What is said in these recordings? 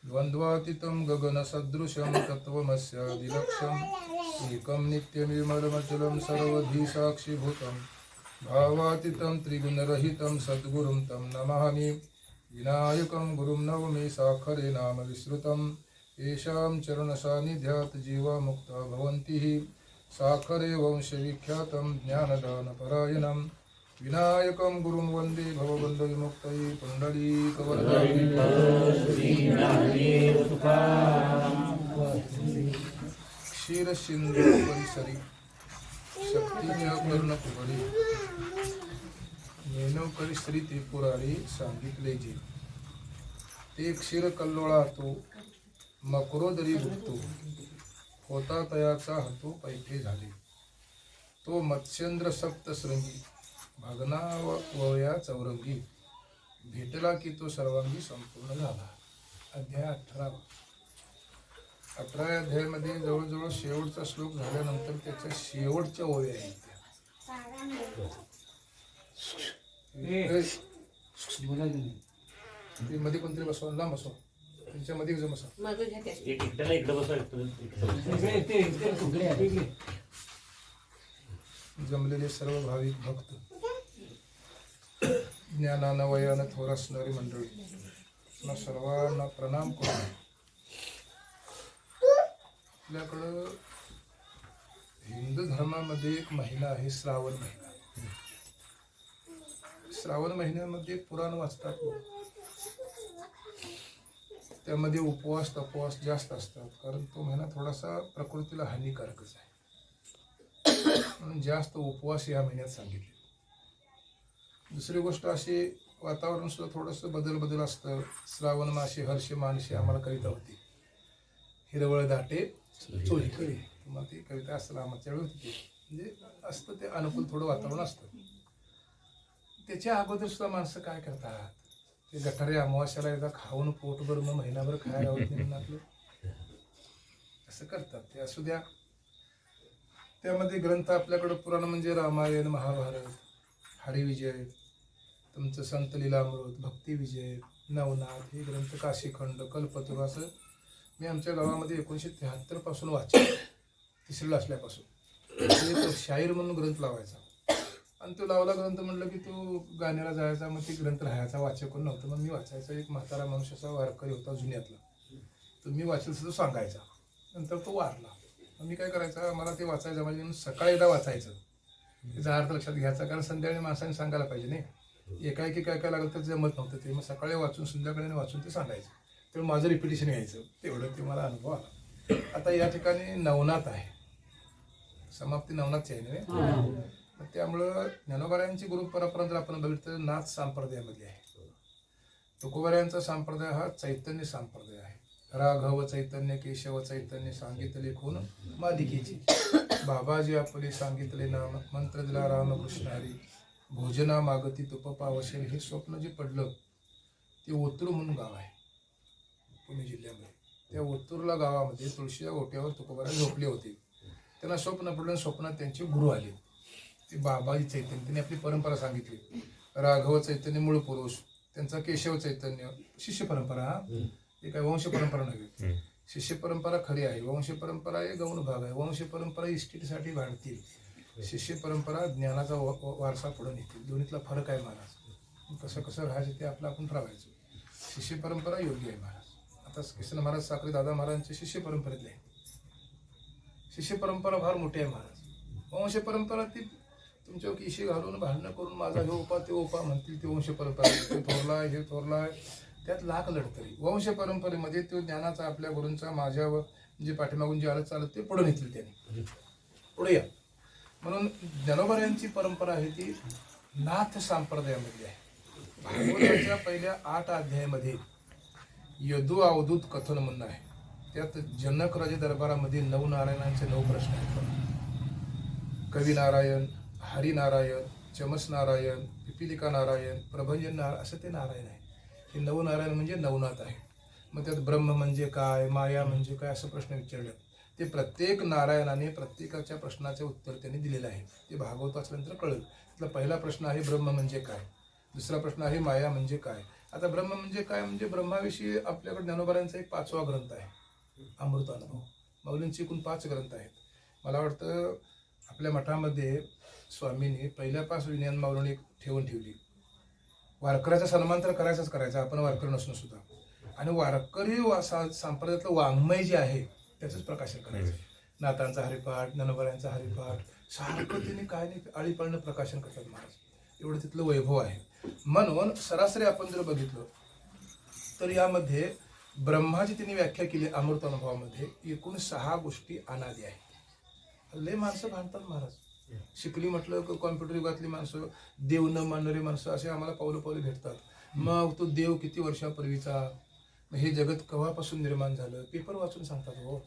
द्वन्द्वातीतं गगनसदृशं तत्त्वमस्यादिलक्ष्यम् एकं नित्यनिर्मलमचलं सर्वधी साक्षिभूतं भावातीतं त्रिगुणरहितं सद्गुरुं तं नमामि विनायकं गुरुं नवमी साखरे नाम विश्रुतं येषां चरणसान्निध्यात् जीवा मुक्ता भवन्ति साखरे वंशविख्यातं ज्ञानदानपरायणं विनायकं गुरुं वन्दे भवबन्धविमुक्तये पुण्डरीकवरदाय क्षीरसिंधू परिसरी शक्तीच्या कर्णकुबरी नेनवकरी श्री त्रिपुरारी सांगितले जे ते क्षीर कल्लोळा तो मकरोदरी भुगतो होता तयाचा हतो पैठे झाले तो मत्स्येंद्र सप्तशृंगी भगनावया चौरंगी भेटला की तो सर्वांगी संपूर्ण झाला. अध्याय 18. 18 अध्यायामध्ये जवळजवळ शेवटचा श्लोक झाल्यानंतर त्याच्या शेवटच्या ओव्या आहेत. ते मध्ये कोणतरी बसवा, लांब बसवा, त्यांच्यामध्ये बसवा. जमलेले सर्व भाविक भक्त, ज्ञानानं वयानं थोर असणारी मंडळी, सर्वांना प्रणाम करून आपल्याकडं हिंदू धर्मामध्ये एक महिना आहे श्रावण महिना. श्रावण महिन्यामध्ये पुराण वाचतात. त्यामध्ये उपवास तपवास जास्त असतात, कारण तो महिना थोडासा प्रकृतीला हानिकारकच आहे. म्हणून जास्त उपवास या महिन्यात सांगितले. दुसरी गोष्ट अशी, वातावरण सुद्धा थोडंसं बदल असतं. श्रावण मासे हर्षे मानसे आम्हाला कविता होती. हिरवळ दाटे चोळी कळी, तुम्हाला ती कविता असतं आम्हाला वेळी होती. म्हणजे असतं ते अनुकूल थोडं वातावरण असतं. त्याच्या अगोदर सुद्धा माणसं काय करतात, ते गटारे अमावास्याला एकदा खाऊन पोटभर मग महिनाभर खायला होत नाही आपलं, असं करतात. ते असू द्या. त्यामध्ये ग्रंथ आपल्याकडं पुराण म्हणजे रामायण, महाभारत, हरिविजय, तुमचं संत लीलामृत, भक्तिविजय, नवनाथ, हे ग्रंथ, काशीखंड, कल्पतरू, असं मी आमच्या गावामध्ये 1973 पासून वाचलं. तिसरीला असल्यापासून एक शाहीर म्हणून ग्रंथ लावायचा. आणि तो लावला ग्रंथ म्हटलं की तो गाण्याला जायचा, मग ते ग्रंथ राहायचा. वाचक कोण नव्हतं, मग मी वाचायचा. एक म्हातारा माणूस असा वारकरी होता जुन्यातला, तो मी वाचेल तो सांगायचा. नंतर तो वारला. मग मी काय करायचं, मला ते वाचायचं म्हणजे सकाळी एकदा वाचायचं, त्याचा अर्थ लक्षात घ्यायचा, कारण संध्याकाळी माणसाने सांगायला पाहिजे नाही. एकाएकी काय काय लागलं तर जमत नव्हतं ते, मग सकाळी वाचून संध्याकाळी वाचून ते सांगायचं. तर माझं रिपिटेशन घ्यायचं, तेवढं ते मला अनुभव आला. आता या ठिकाणी नवनाथ आहे, समाप्ती नवनाथची आहे ना. त्यामुळं ज्ञानोबारायांची गुरु परंपरा जर आपण बघितलं, नाथ संप्रदायामध्ये आहे. तुकोबारायांचा संप्रदाय हा चैतन्य संप्रदाय आहे. राघव चैतन्य केशव चैतन्य सांगितले खून मालिकेची, बाबाजी आपले सांगितले नाम, मंत्र दिला रामकृष्ण हरी, भोजना मागती तुप पावशे. हे स्वप्न जे पडलं ते ओतूर म्हणून गाव आहे पुणे जिल्ह्यामध्ये. त्या ओतूरला गावामध्ये तुळशीच्या गोट्यावर तुकोबाराय झोपले होते. त्यांना स्वप्न पडलं. स्वप्नात त्यांचे गुरु आले, ते बाबाजी चैतन्य. त्यांनी आपली परंपरा सांगितली. राघव चैतन्य मूळ पुरुष, त्यांचा केशव चैतन्य शिष्य परंपरा. हे काय वंश परंपरा नव्हे, शिष्य परंपरा खरी आहे. वंश परंपरा हे गौण भाग आहे. वंश परंपरा इस्टेटीसाठी वाढतील, शिष्य परंपरा ज्ञानाचा वारसा पुढे नेतील. दोन्हीतला फरक आहे महाराज. कसं कसं राहायचं ते आपलं आपण ठरवायचं. शिष्य परंपरा योग्य आहे महाराज. आता कृष्ण महाराज साखरे दादा महाराजांचे शिष्य परंपरेतले आहे. शिष्य परंपरा फार मोठी आहे महाराज. वंश परंपरा ती तुमच्या केशी घालून भांडणं करून माझा हे ओपा ते ओपा म्हणतील, ते वंश परंपरा. ते थोरलाय हे थोरलाय, त्यात लाख लढतरी. वंश परंपरेमध्ये तो ज्ञानाचा आपल्या गुरूंचा माझ्यावर जे पाठीमागून जे आलं चालत ते पुढे नेतील त्यांनी. पुढे या. म्हणून ज्ञानोबारायांची परंपरा आहे ती नाथ संप्रदायामध्ये आहे. भागवताच्या पहिल्या 8 अध्यायामध्ये यदू अवधूत कथन म्हणणं आहे. त्यात जनक राजे दरबारामध्ये 9 नारायणांचे 9 प्रश्न आहेत. कवी नारायण, हरिनारायण, चमस नारायण, पिपिलिका नारायण, प्रभंजन नारायण, असं ते नारायण आहे. हे 9 नारायण म्हणजे नवनाथ आहे. मग त्यात ब्रह्म म्हणजे काय, माया म्हणजे काय, असं प्रश्न विचारले. ते प्रत्येक नारायणाने प्रत्येकाच्या प्रश्नाचे उत्तर त्यांनी दिलेलं आहे. ते भागवत वाचल्यानंतर कळलं. त्यातला पहिला प्रश्न आहे ब्रह्म म्हणजे काय, दुसरा प्रश्न आहे माया म्हणजे काय, आता ब्रह्म म्हणजे काय, म्हणजे ब्रह्माविषयी आपल्याकडे ज्ञानोबारांचा एक 5वा ग्रंथ आहे, अमृतानुभव. माऊलींचे एकूण 5 ग्रंथ आहेत. मला वाटतं आपल्या मठामध्ये स्वामींनी पहिल्यापासून ज्ञान माऊलीने एक ठेवली. वारकऱ्याचा सन्मान तर करायचाच करायचा, आपण वारकरी नसून सुद्धा. आणि वारकरी संप्रदायातलं वाङ्मय जे आहे त्याचंच प्रकाशन करायचं. नाथांचा हरिपाठ, ज्ञानोबारांचा हरिपाठ, सारखं तिने काय नाही आळीपाळीनं प्रकाशन करतात महाराज. एवढं तिथलं वैभव आहे. म्हणून सरासरी आपण जर बघितलं तर यामध्ये ब्रह्माची तिने व्याख्या केली अमृतानुभवामध्ये. एकूण 6 गोष्टी अनादी आहेत. लय माणसं भांडतात महाराज. शिकली म्हटलं की कॉम्प्युटर युगातली माणसं, देव न मानणारी माणसं असे आम्हाला पावलं भेटतात. मग तो देव किती वर्षापूर्वीचा, हे जगत केव्हापासून निर्माण झालं, पेपर वाचून सांगतात. हो,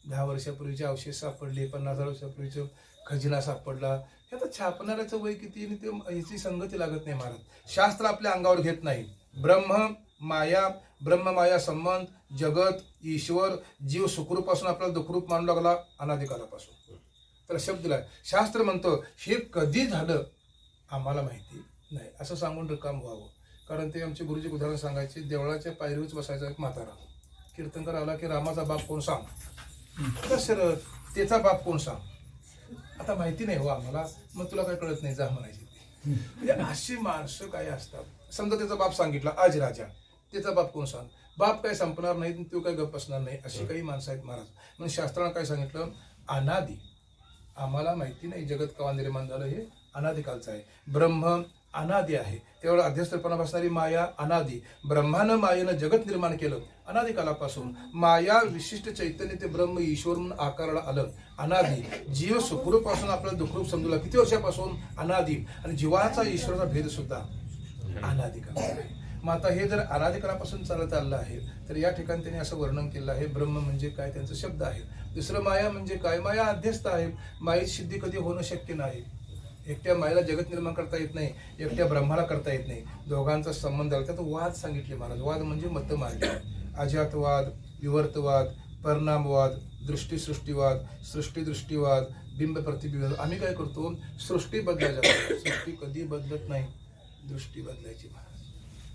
10 वर्षापूर्वीचे अवशेष सापडले, 50,000 वर्षापूर्वीचं खजिना सापडला. हे आता छापणाऱ्याचं वय किती आणि ते ह्याची संगती लागत नाही महाराज. शास्त्र आपल्या अंगावर घेत नाही. ब्रह्म माया संबंध, जगत, ईश्वर, जीव सुखरूपासून आपल्याला दुखरूप मानू लागला अनादिकालापासून. तर शब्द दिलाय. शास्त्र म्हणतं हे कधी झालं आम्हाला माहिती नाही असं सांगून रिकाम व्हावं. कारण ते आमचे गुरुजी उदाहरण सांगायचे. देवळाच्या पायरीच बसायचा एक म्हातारा. कीर्तनकर आला की रामाचा बाप कोण सांग, दशरथ. त्याचा बाप कोण सांग. आता माहिती नाही हो आम्हाला. मग तुला काय कळत नाही, जा म्हणायचे. म्हणजे अशी माणसं काय असतात. समजा त्याचा बाप सांगितला आज राजा, त्याचा बाप कोण सांग. बाप काय संपणार नाही, तो काय गप्प असणार नाही, अशी काही माणसं आहेत महाराज. म्हणून शास्त्रानं काय सांगितलं, अनादी. आम्हाला माहिती नाही जगत केव्हा निर्माण झालं, हे अनादिकालचं आहे. ब्रह्म अनादी आहे, तेवढं अध्यस्तपणा बसणारी माया अनादी. ब्रह्मानं मायेनं जगत निर्माण केलं अनादिकालापासून. माया विशिष्ट चैतन्य ते ब्रह्म ईश्वर म्हणून आकाराला आलं अनादी. जीव सुखरूपासून आपल्याला दुखरूप समजूला किती वर्षापासून, अनादी. आणि जीवाचा ईश्वराचा भेद सुद्धा अनादिकाल आहे. मग आता हे जर अनादिकालापासून चालत आलं आहे तर या ठिकाणी त्यांनी असं वर्णन केलं आहे. ब्रह्म म्हणजे काय, त्यांचा शब्द आहे. दुसरं माया म्हणजे काय, माया अध्यस्त आहे. मायेची सिद्धी कधी होणं शक्य नाही. एकट्या मायेला जगत निर्माण करता येत नाही, एकट्या ब्रह्माला करता येत नाही. दोघांचा संबंध आहे. त्यात वाद सांगितले महाराज. वाद म्हणजे मतमार्ग, अजातवाद, विवर्तवाद, परिणामवाद, दृष्टीसृष्टीवाद, सृष्टीदृष्टीवाद, बिंब प्रतिबिंब. आम्ही काय करतो, सृष्टी बदलायला जातो. सृष्टी कधी बदलत नाही, दृष्टी बदलायची महाराज.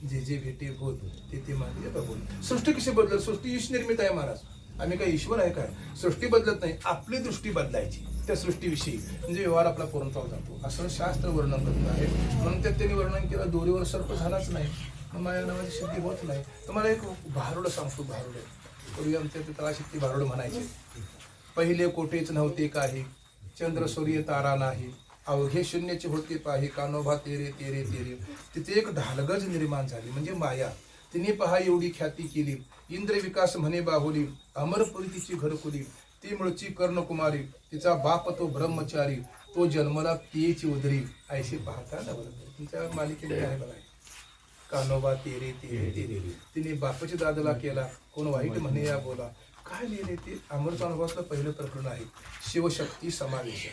जे जे भेटे भूत ते ते मागे बघून. सृष्टी कशी बदलत, सृष्टी ईश निर्मित आहे महाराज. आम्ही काय ईश्वर आहे काय. सृष्टी बदलत नाही, आपली दृष्टी बदलायची त्या सृष्टीविषयी, म्हणजे व्यवहार आपला पूर्णत्वावर जातो असं शास्त्र वर्णन करत आहे. म्हणून त्यात त्यांनी वर्णन केलं, दोरीवर सर्प झालाच नाही, मग माया नावाची सिद्धी होत नाही. तुम्हाला एक भारुड सांगतो. भारुड पूर्वी आमच्या तळाशक्ती भारुड म्हणायचे. पहिले कोटेच नव्हते काही, चंद्र सूर्य तारा नाही, अवघे शून्याचे होते पाही, कानोबा तेरे तेरे तेरे. तिथे एक ढालगज निर्माण झाली म्हणजे माया. तिने पहा एवढी ख्याती केली, इंद्र विकास म्हणे बाहुली, अमरपुरी तिची घरकुली, ती मुळची कर्णकुमारी, तिचा बाप तो ब्रह्मचारी, तो जन्मला तिची उदरी. ऐशी पाहता ना बरं, तुमच्या मालिकेमध्ये आहे बघा, कानोबा तेरे तेरे तेरे. तिने बापाची दादला केला, कोण वाईट म्हणे या बोला. काय लिहिले ते अमृतानुभवातलं पहिलं प्रकरण आहे. शिवशक्ती समावेश.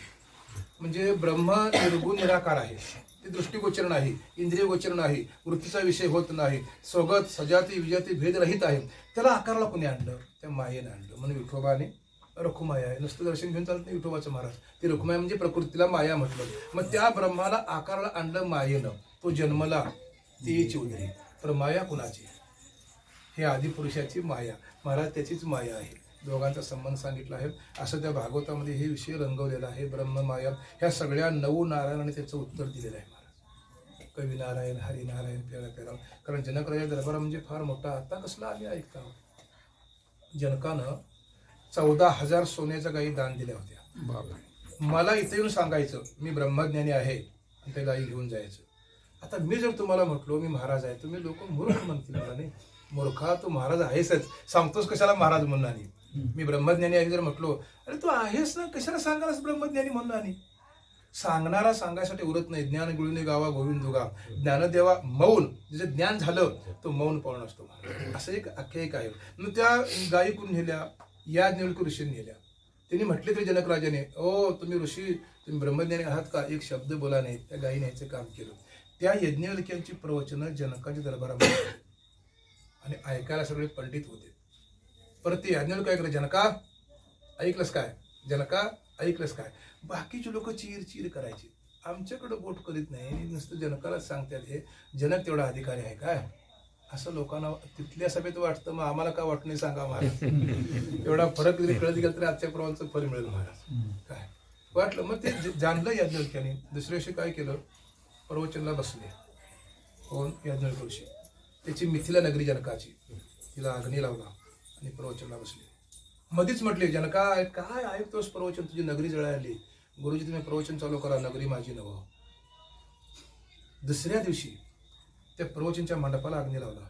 म्हणजे ब्रह्म निर्गुण निराकार आहे, ते दृष्टीगोचर नाही, इंद्रिय गोचर नाही, वृत्तीचा विषय होत नाही, स्वगत सजाती विजाती भेद रहित आहे. त्याला आकाराला कोणी आणलं, त्या मायेनं आणलं. म्हणून विठोबाने रखुमाया आहे. नुसतं दर्शन घेऊन चालत नाही विठोबाचं महाराज. ते रखुमाया म्हणजे प्रकृतीला माया म्हटलं. मग त्या ब्रह्माला आकाराला आणलं मायेनं, तो जन्मला तिची उदरी. तर माया कुणाची, हे आदिपुरुषाची माया महाराज, त्याचीच माया आहे. दोघांचा संबंध सांगितला आहे. असं त्या भागवतामध्ये हे विषय रंगवलेला आहे. ब्रह्म माया ह्या सगळ्या 9 नारायणाने त्याचं उत्तर दिलेलं आहे महाराज. कवी नारायण, हरिनारायण, पेरा पेरा. कारण जनकराजा दरबार म्हणजे फार मोठा. आता कसला आम्ही ऐकता, जनकानं 14,000 सोन्याच्या गायी दान दिल्या होत्या. मला इथे येऊन सांगायचं मी ब्रह्मज्ञानी आहे आणि त्या गायी घेऊन जायचं. आता मी जर तुम्हाला म्हटलो मी महाराज आहे, तुम्ही लोक मूर्ख म्हणतील मला. नाही मूर्खा, तू महाराज आहेसच, सांगतोस कशाला महाराज म्हणून. आणि मी ब्रह्मज्ञानी आहे जर म्हटलो, अरे तू आहेस ना, कशाला सांगालास ब्रह्मज्ञानी म्हणून. आणि सांगणारा सांगायसाठी उरत नाही. ज्ञान गुळीने गावा गोविंद दुगा, ज्ञानदेवा मौन. जे ज्ञान झालं तो मौन पाळून असतो, असं एक आख्यायिक आहे. मग त्या गायी कोण नेल्या, या ज्ञानिक ऋषीने नेल्या. त्यांनी म्हटले तरी जनकराजाने, ओ तुम्ही ऋषी, तुम्ही ब्रह्मज्ञानी आहात का, एक शब्द बोला नाही. त्या गायी न्यायचं काम केलं. त्या यज्ञवल्क्यांची प्रवचनं जनकाच्या दरबारामध्ये आणि ऐकायला सगळे पंडित होते. परत ते याज्ञवल्क्य काय केलं, जनका ऐकलंस काय, जनका ऐकलंस काय. बाकीचे लोक चीर चीर करायचे, आमच्याकडं बोट करीत नाही, नुसतं जनकालाच सांगतात. हे जनक तेवढा अधिकारी आहे काय, असं लोकांना तिथल्या सभेत वाटतं, मग आम्हाला का वाटत नाही सांगा महाराज. एवढा फरक जरी कळत गेला तरी आजच्या प्रमाणाचं फल मिळेल महाराज. काय वाटलं मग ते जाणलं याज्ञवल्क्याने. दुसऱ्या दिवशी काय केलं, प्रवचनला बसले. कोण? याज्ञवल्क्य ऋषी. त्याची मिथिला नगरी जनकाची, तिला अग्नी लावला आणि प्रवचनला बसले. मध्येच म्हटले, जनका काय ऐकतोस प्रवचन, तुझी नगरी जळाली. गुरुजी तुम्ही प्रवचन चालू करा, नगरी माझी नवं. दुसऱ्या दिवशी त्या प्रवचनच्या मंडपाला अग्नी लावला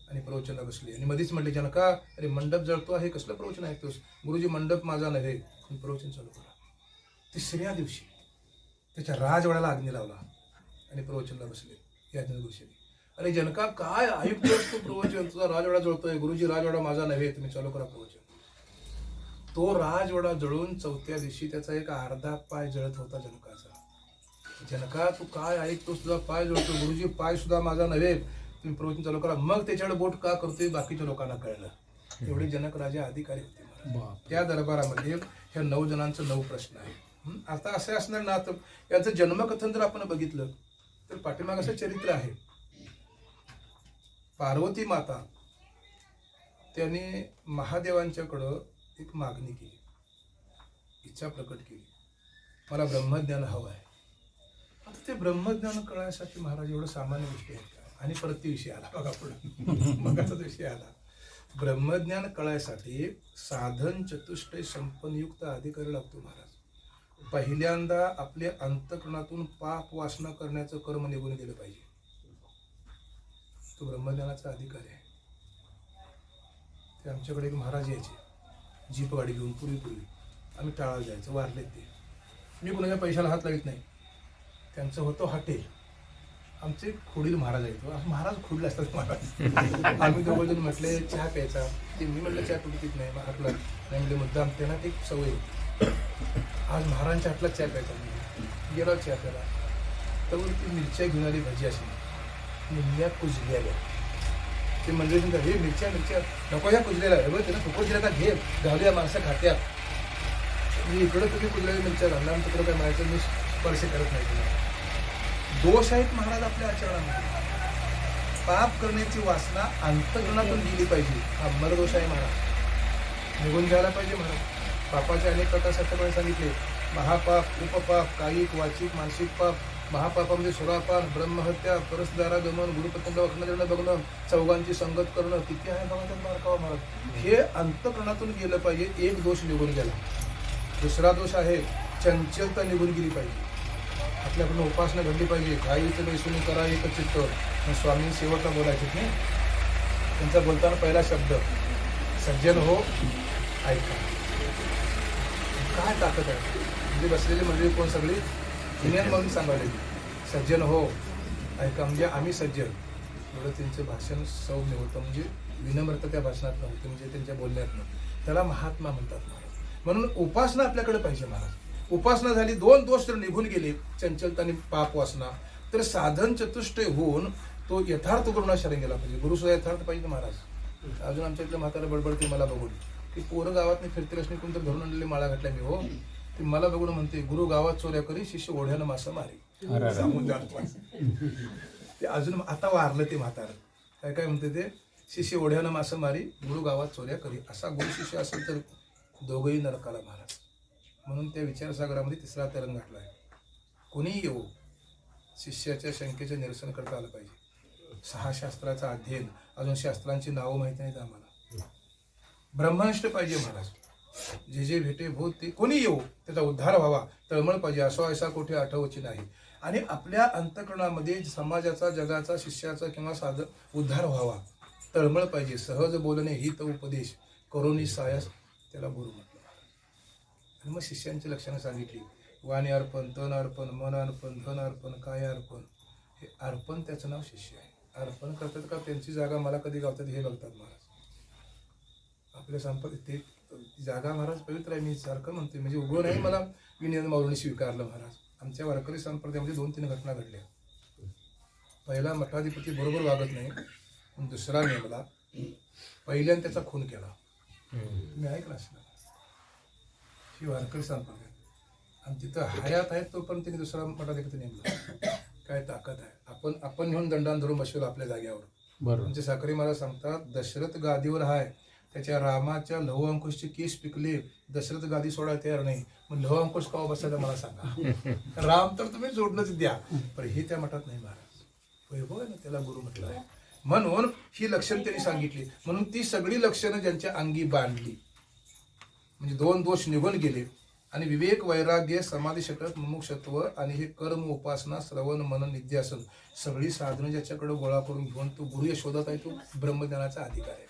आणि प्रवचनला बसले. आणि मध्येच म्हटले, जनका अरे मंडप जळतो आहे, कसलं प्रवचन ऐकतोस. गुरुजी मंडप माझा नव्हे, प्रवचन चालू करा. तिसऱ्या दिवशी त्याच्या राजवाड्याला अग्नी लावला आणि प्रवचनला बसले याज्ञवल्क्य ऋषी. अरे जनका काय ऐकतोस तू प्रवचन, तुझा राजवाडा जळतोय. गुरुजी राजवाडा माझा नव्हे, तुम्ही चालू करा प्रवचन. तो राजवाडा जळून चौथ्या दिवशी त्याचा एक अर्धा पाय जळत होता जनकाचा. जनका तू काय ऐकतोस, तुझा पाय जळतो. गुरुजी पाय सुद्धा माझा नव्हे, तुम्ही प्रवचन चालू करा. मग त्याच्याकडे बोट का करतोय बाकीच्या लोकांना कळलं. एवढे जनक राजे अधिकारी होते. त्या दरबारामध्ये ह्या 9 जणांचं 9 प्रश्न आहे. आता असे असणार ना, तर यांचं जन्मकथन जर आपण बघितलं तर पाठीमाग असं चरित्र आहे. पार्वती माता त्याने महादेवांच्याकडं एक मागणी केली, इच्छा प्रकट केली, मला ब्रह्मज्ञान हवं आहे. आता ते ब्रह्मज्ञान कळायसाठी महाराज एवढं सामान्य गोष्टी आहेत का. आणि परत ते विषय आला बघा पुढे, मगाचा विषय आला. ब्रह्मज्ञान कळायसाठी साधन चतुष्टय संपन्नयुक्त अधिकारी लागतो महाराज. पहिल्यांदा आपल्या अंतःकरणातून पाप वासना करण्याचं कर्म निघून गेलं पाहिजे. तो ब्रह्मज्ञानाचा अधिकारी आहे. ते आमच्याकडे एक महाराज यायचे जीप गाडी घेऊन. पूर्वी आम्ही टाळायला जायचं, वारले ते. मी कुणाच्या पैशाला हात लावित नाही. त्यांचं होतं हॉटेल. आमचे खोडील महाराज आहेत. महाराज खोडले असतात महाराज. आम्ही दोघं जण म्हटले चहा प्यायचा. ते मी म्हटलं चहा कुठे पित नाही, हातला नाही म्हणजे मुद्दाम त्यांना ते सवय. आज महाराजांच्या हातला चहा प्यायचा. गेला चहा प्यायला तर ती मिरच्या घेऊन आली, भाजी अशी निम्म्या कुजलेल्या. ते मंडळी म्हणतात, हे मिरच्या नको या कुजलेल्या आहे बघ, त्यांना फुकट दिल्या का घे, गावल्या माणसं खात्यात. मी इकडं तुम्ही कुजलेल्या मिरच्या घालणार, तिकडं काय म्हणायचं, मी स्पर्श करत नाही तुम्हाला. दोष आहेत महाराज आपल्या आचरणामध्ये. पाप करण्याची वासना अंतःकरणातून गेली पाहिजे, हा मरदोष आहे महाराज. निघून घ्यायला पाहिजे महाराज. पापाचे अनेक प्रकार सत्यपणे सांगितले. महापाप, उपपाप, कायिक, वाचिक, मानसिक पाप. महापापामध्ये सुरापान, ब्रह्महत्या, परसदारागमन, गुरुपतंग वखंड बघणं, चौघांची संगत करणं, किती आहे बघा त्यात बारकावा महाराज. हे अंतःकरणातून गेलं पाहिजे. एक दोष निघून गेला. दुसरा दोष आहे चंचलता निघून गेली पाहिजे. आपल्याकडून उपासना घडली पाहिजे. घाईचं बैसून करा एक चित्त. स्वामी शेवटला बोलायचे नाही. त्यांचा बोलताना पहिला शब्द सज्जन हो, ऐका. काय ताकद आहे. म्हणजे बसलेली मंडळी कोण सगळी दुनियात म्हणून सांगायला सज्जन हो, ऐका. म्हणजे आम्ही सज्जन. एवढं त्यांचं भाषण सौम्य होतं. म्हणजे विनम्रता त्या भाषणात नव्हती, म्हणजे त्यांच्या बोलण्यात नव्हतं. त्याला महात्मा म्हणतात महाराज. म्हणून उपासना आपल्याकडे पाहिजे महाराज. उपासना झाली, 2 दोष जर निघून गेले, चंचलता आणि पाप वासना, तर साधन चतुष्टय होऊन तो यथार्थ गुरुना शरण गेला पाहिजे. गुरु सुद्धा यथार्थ पाहिजे महाराज. अजून आमच्या इथलं म्हातारा बडबडते मला बघून की पोरं गावात फिरते रचने कोणतं धरून आणलेले माळा घातल्या मी. हो, ती मला बघून म्हणते, गुरु गावात चोऱ्या करी, शिष्य ओढ्यानं मासा मारे. सांगून ते अजून आता वारलं ते म्हातारं. काय म्हणते ते, शिष्य ओढ्यानं मासा मारी, गुरु गावात चोऱ्या करी. असा गुरु शिष्य असेल तर दोघंही नरकाला महाराज. म्हणून त्या विचारसागरामध्ये तिसरा तरंग घातला आहे. कोणीही येऊ, शिष्याच्या शंकेचे निरसन करता आलं पाहिजे. 6 शास्त्राचा अध्ययन, अजून शास्त्रांची नावं माहिती नाहीत आम्हाला. ब्रह्मनिष्ठ पाहिजे महाराज. जे जे भेटे भूत ते कोणी येऊ, त्याचा उद्धार व्हावा. तळमळ पाहिजे. असो ऐसा कोठे आठवची नाही. आणि आपल्या अंतःकरणामध्ये समाजाचा, जगाचा, शिष्याचा किंवा उद्धार व्हावा. तळमळ पाहिजे. सहज बोलणे हित उपदेश करोनी सायस, त्याला गुरु म्हटलं. आणि मग शिष्यांची लक्षणं सांगितली. वाणी अर्पण, तन अर्पण, मन अर्पण, धन अर्पण, काय अर्पण. हे अर्पण त्याचं नाव शिष्य आहे. अर्पण करतात का, त्यांची जागा मला कधी गावतात हे बघतात महाराज. आपल्या संपत्ती ते जागा महाराज पवित्र आहे. मी सारखं म्हणते, म्हणजे उघड नाही मला विनय माऊलीने स्वीकारलं महाराज. आमच्या वारकरी संप्रदायामध्ये 2-3 घटना घडल्या. पहिला मठाधिपती बरोबर वागत नाही, पण दुसरा नेमला. पहिल्याने त्याचा खून केला. मी ऐकलं असलं. ही वारकरी संप्रदाय आणि तिथं हयात आहेत तोपर्यंत त्यांनी दुसरा मठाधिपती नेमला. काय ताकद आहे. आपण नेऊन दंडान धरून बसवलं आपल्या जाग्यावर. बरोबर. आमचे साखरे महाराज सांगतात, दशरथ गादीवर आहे, त्याच्या रामाच्या लहू अंकुशचे केस पिकले, दशरथ गादी सोडायला तयार नाही, मग लहू अंकुश का बसायला मला सांगा. राम तर तुम्ही जोडणंच द्या, पण हे त्या मठात नाही महाराज. वैभव आहे ना, त्याला गुरु म्हटलं आहे. म्हणून ही लक्षणं त्यांनी सांगितली. म्हणून ती सगळी लक्षणं ज्यांच्या अंगी बांधली, म्हणजे 2 दोष निघून गेले आणि विवेक, वैराग्य, समाधी, षटक, मुमुक्षत्व आणि हे कर्म, उपासना, श्रवण, मनन, निध्यासन सगळी साधनं ज्याच्याकडे गोळा करून घेऊन तो गुरु शोधत आहे, तो ब्रह्मज्ञानाचा अधिकार आहे.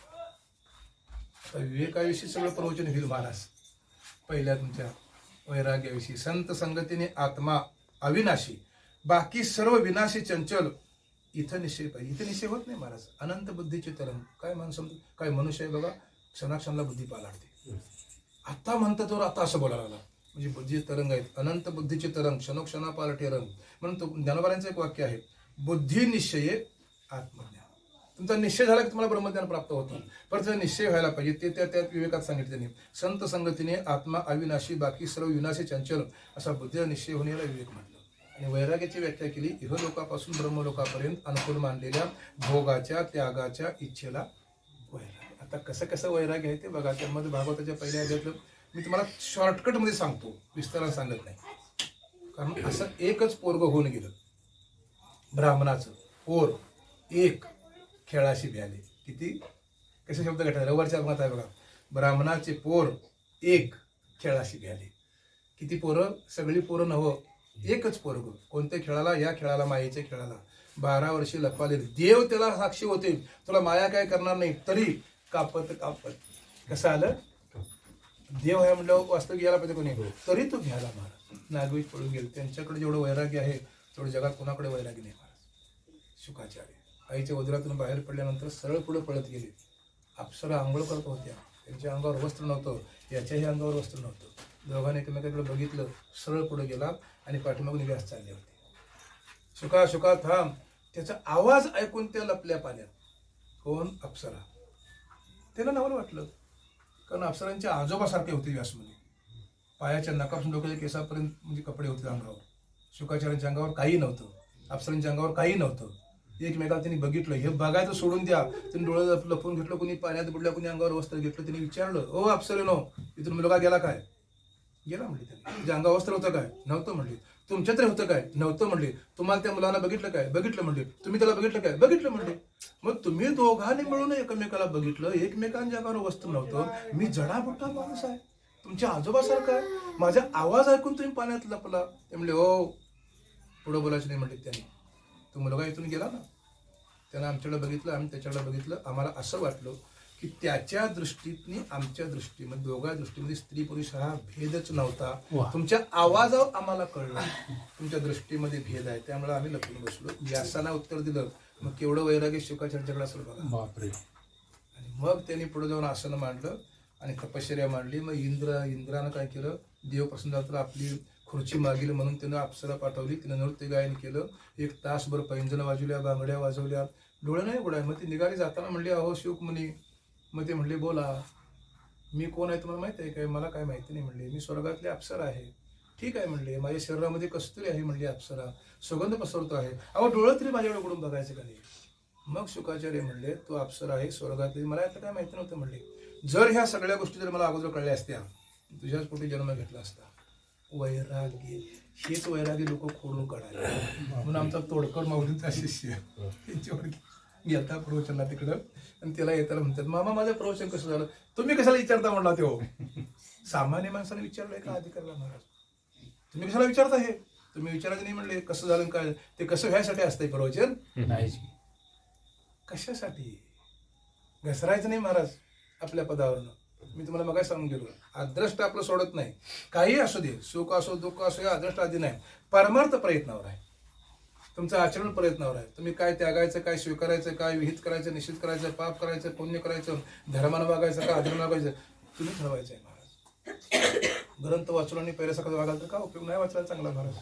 आता विवेकाविषयी सगळं प्रवचन होईल महाराज. पहिल्या तुमच्या वैराग्याविषयी, संत संगतीने आत्मा अविनाशी, बाकी सर्व विनाशी चंचल. इथं निश्चय पाहिजे. इथं निश्चय होत नाही महाराज. अनंत बुद्धीचे तरंग. काय माणसं, काय मनुष्य आहे बघा, क्षणाक्षणाला बुद्धी पालाडते. आता म्हणतं तर आता असं बोलायला लागला, म्हणजे बुद्धी तरंग आहेत. अनंत बुद्धीचे तरंग, क्षणोक्षणा पालटे रंग. म्हणून तो ज्ञानोबांचं एक वाक्य आहे, बुद्धी निश्चये आत्मज्ञान. तुमचा निश्चय झाला की तुम्हाला ब्रह्मज्ञान प्राप्त होतं. पण त्याचा निश्चय व्हायला पाहिजे. ते त्यात विवेकात सांगितले त्यांनी. संत संगतीने आत्मा अविनाशी, बाकी सर्व विनाशी चंचल, असा बुद्धीला निश्चय होण्याला विवेक म्हटलं. आणि वैराग्याची व्याख्या केली, इहलोकापासून ब्रह्मलोकापर्यंत अनुकूल मानलेल्या भोगाच्या, त्यागाच्या इच्छेला वैराग्य. आता कसं कसं वैराग्य आहे ते बघा. त्यामध्ये भागवताच्या पहिल्या अध्यायातलं मी तुम्हाला शॉर्टकटमध्ये सांगतो, विस्ताराने सांगत नाही. कारण असं एकच पोरग होऊन गेलं ब्राह्मणाचं. पोर एक खेळाशी भ्याले. किती कसे शब्द घटना रविवारच्या मत आहे बघा. ब्राह्मणाचे पोर एक खेळाशी भ्याले. किती पोरं? सगळी पोरं नव्ह, एकच पोरग. कोणत्या खेळाला? या खेळाला, मायेच्या खेळाला. 12 वर्षे लपवाले. देव त्याला साक्षी होते, तुला माया काय करणार नाही, तरी कापत कापत. कसं आलं? देव आहे म्हणलं वास्तविक यायला पाहिजे कोणी, तरी तो घ्यायला महाराज. नागवेश पडून गेले. त्यांच्याकडे जेवढं वैराग्य आहे तेवढं जगात कोणाकडे वैराग्य नाही महाराज. शुकाचार्य आईच्या उदरातून बाहेर पडल्यानंतर सरळ पुढे पळत गेले. अप्सरा आंघोळ करत होत्या, त्यांच्या अंगावर वस्त्र नव्हतं, याच्याही अंगावर वस्त्र नव्हतं. दोघांनी एकमेकाकडे बघितलं, सरळ पुढे गेला आणि पाठीमागून व्यास चालले होते. शुका शुका थांब. त्याचा आवाज ऐकून त्या लपल्या पाण्यात. कोण? अप्सरा. त्याला नवल वाटलं, कारण अप्सरांच्या आजोबासारखे होते व्यासमध्ये. पायाच्या नकापासून डोक्याच्या केसापर्यंत म्हणजे कपडे होते अंगावर. शुकाचार्यांच्या अंगावर काही नव्हतं, अप्सरांच्या अंगावर काही नव्हतं. एकमेकाला त्यांनी बघितलं. हे बघायचं सोडून द्या, त्यांनी डोळं लपवून घेतलं. कोणी पाण्यात बुडल्या, कोणी अंगावर वस्त्र घेतलं. त्यांनी विचारलं, ओ अप्सरेनो, इथून मुलगा गेला काय? गेला म्हणले. त्यांनी म्हणजे अंगावर वस्त्र होतं काय? नव्हतं म्हणले. तुमच्या तरी होतं काय? नव्हतं म्हणले. तुम्हाला त्या मुलांना बघितलं काय? बघितलं म्हणले. तुम्ही त्याला बघितलं काय? बघितलं म्हणले. मग तुम्ही दोघांनी मिळून एकमेकाला बघितलं, एकमेकांच्या अंगावर वस्त्र नव्हतं. मी जडाबुट्टा माणूस आहे, तुमच्या आजोबासारखा आहे, माझा आवाज ऐकून तुम्ही पाण्यात लपला. ते म्हणले, हो पुढं बोलायचं नाही म्हणले त्यांनी. तो मुलगा इथून गेला ना, त्यानं आमच्याकडे बघितलं, आम्ही त्याच्याकडे बघितलं. आम्हाला असं वाटलं की त्याच्या दृष्टीतनी आमच्या दृष्टीमध्ये, दोघा दृष्टीमध्ये स्त्री पुरुष हा भेदच नव्हता. तुमच्या आवाजावर आम्हाला कळलं तुमच्या दृष्टीमध्ये भेद आहे, त्यामुळे आम्ही लपून बसलो. व्यासाला उत्तर दिलं. मग केवढं वैराग्य शुकाचार्यांच्याकडे असेल बघा. बापरे. आणि मग त्यांनी पुढे जाऊन आसन मांडलं आणि तपश्चर्या मांडली. मग इंद्रानं काय केलं, देव प्रसन्न झाला तर आपली खुर्ची मागील म्हणून त्यानं अप्सरा पाठवली. तिनं नृत्य गायन केलं. 1 तासभर पैंजण वाजवल्या, बांगड्या वाजवल्या. डोळे नाही उघडाय. मग ती निघाली. जाताना म्हणली, अहो शिवक मुनी. मग ते म्हणले, बोला, मी कोण आहे तुम्हाला माहिती आहे काय? मला काय माहिती नाही म्हणले. मी स्वर्गातले अप्सरा आहे. ठीक आहे म्हणले. माझ्या शरीरामध्ये कस्तुरी आहे म्हणले, अप्सरा सुगंध पसरतो आहे. अहो डोळं तरी माझ्याकडे उघडून बघायचं का नाही? मग शुकाचार्य म्हणले, तो अप्सरा आहे स्वर्गातली, मला यातलं काय माहिती नव्हतं म्हणले. जर ह्या सगळ्या गोष्टी जर मला अगोदर कळल्या असत्या, तुझ्याच पोटी जन्म घेतला असता. वैराग्य, हेच वैराग्य लोक खोडून काढायला. म्हणून आमचा तोडकर माऊलींचा शिष्य त्यांच्यावर गेलता प्रवचनला तिकडं, आणि त्याला येताना म्हणतात, मामा माझं प्रवचन कसं झालं? तुम्ही कशाला विचारता म्हणला तो. सामान्य माणसाने विचारलंय का अधिकारला महाराज? तुम्ही कशाला विचारता? हे तुम्ही विचारायचं नाही म्हणले. कसं झालं काय ते कसं व्हायसाठी असतंय प्रवचन? नाही. कशासाठी? घसरायचं नाही महाराज आपल्या पदावरनं. मी तुम्हाला मग सांगून गेलो, अदृष्ट आपलं सोडत नाही. काही असू दे, सुख असो दुःख असो, या अदृष्ट आधी नाही. परमार्थ प्रयत्नावर आहे, तुमचं आचरण प्रयत्नावर आहे. तुम्ही काय त्यागायचं, काय स्वीकारायचं, काय विहित करायचं, निश्चित करायचं, पाप करायचं, पुण्य करायचं, धर्मानं वागायचं का अधर्मानं वागायचं, तुम्ही ठरवायचं आहे महाराज. ग्रंथ वाचून आणि पहिल्यासारखं वागायला तर का उपयोग नाही वाचायला चांगला महाराज.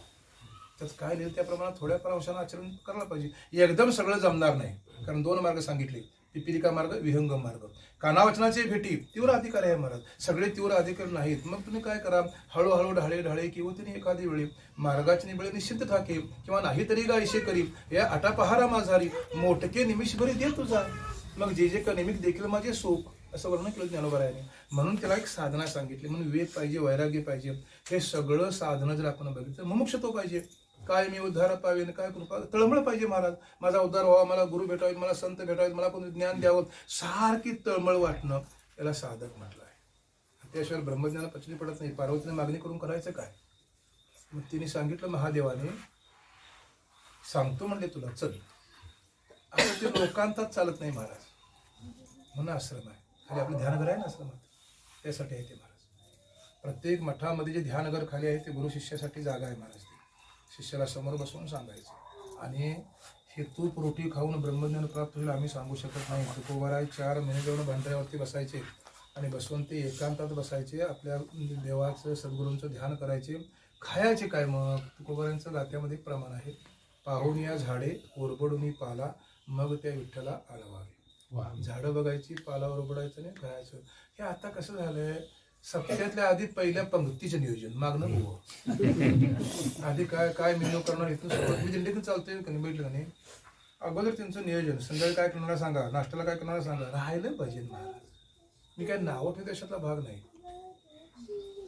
त्यात काय लिहिलं त्या प्रमाणात थोड्या अंशानं आचरण करायला पाहिजे. एकदम सगळं जमणार नाही, कारण 2 मार्ग सांगितले. पिपिलिका मार्ग, विहंगम मार्ग. कानावचनाची भेटी तीव्र अधिकारी आहे महाराज. सगळे तीव्र अधिकारी नाहीत. मग तुम्ही काय करा, हळूहळू ढाळे ढाळे किंवा तिने एखादी वेळी मार्गाची निबळे निश्चित ठाके किंवा नाही तरी गायशे करी या आटापहारा माझारी मोठके निमिषभरी दे तुझा. मग जे जे निमित्त देखील माझे सुख असं वर्णन केलं ज्ञानोबरायाने. म्हणून त्याला एक साधना सांगितली. म्हणून वेद पाहिजे, वैराग्य पाहिजे. हे सगळं साधनं जर आपण बघितलं, मुमुक्षत्व पाहिजे. काय मी उद्धार पावेन, काय कृपा, तळमळ पाहिजे महाराज. माझा उद्धार व्हावा, मला गुरु भेटावेत, मला संत भेटावेत, मला कोणी ज्ञान द्यावं, सारखी तळमळ वाटणं याला साधक म्हटलं आहे. त्याशिवाय ब्रह्मज्ञानाला पचनी पडत नाही. पार्वतीने मागणी करून करायचं काय? मग तिने सांगितलं महादेवाने, सांगतो म्हणले तुला, चल. आता ते लोकांतात चालत नाही महाराज, म्हणून आश्रम आहे. खाली आपलं ध्यानघर आहे ना आश्रमात, त्यासाठी आहे ते महाराज. प्रत्येक मठामध्ये जे ध्यानघर खाली आहे ते गुरु शिष्यासाठी जागा आहे महाराज. शिष्याला समोर बसवून सांगायचं. आणि हे तूप रोटी खाऊन ब्रह्मज्ञान प्राप्त होईल आम्ही सांगू शकत नाही. तुकोबाराय 4 महिने जाऊन भांड्यावरती बसायचे आणि बसवून ते एकांतात बसायचे, आपल्या देवाचं सद्गुरूंचं ध्यान करायचे. खायचे काय मग? तुकोबारायांचं गात्यामध्ये प्रमाण आहे, पाहून या झाडे ओरबडून पाला, मग त्या विठ्ठला आळवावे. झाडं बघायची, पाला ओरबडायचं नाही खायचं. हे आता कसं झालंय, सप्त्यातल्या आधी पहिल्या पंक्तीचं नियोजन मागणं हो. आधी काय काय मेन्यू करणार इथून सुरुवात. मी दिंडीतून चालतोय कधी बघितलं का नाही, अगोदर त्यांचं नियोजन, संध्याकाळी काय करणार सांगा, नाश्त्याला काय करणार सांगा, राहायला पाहिजे महाराज. मी काय नावं ठेवते अशातला भाग नाही.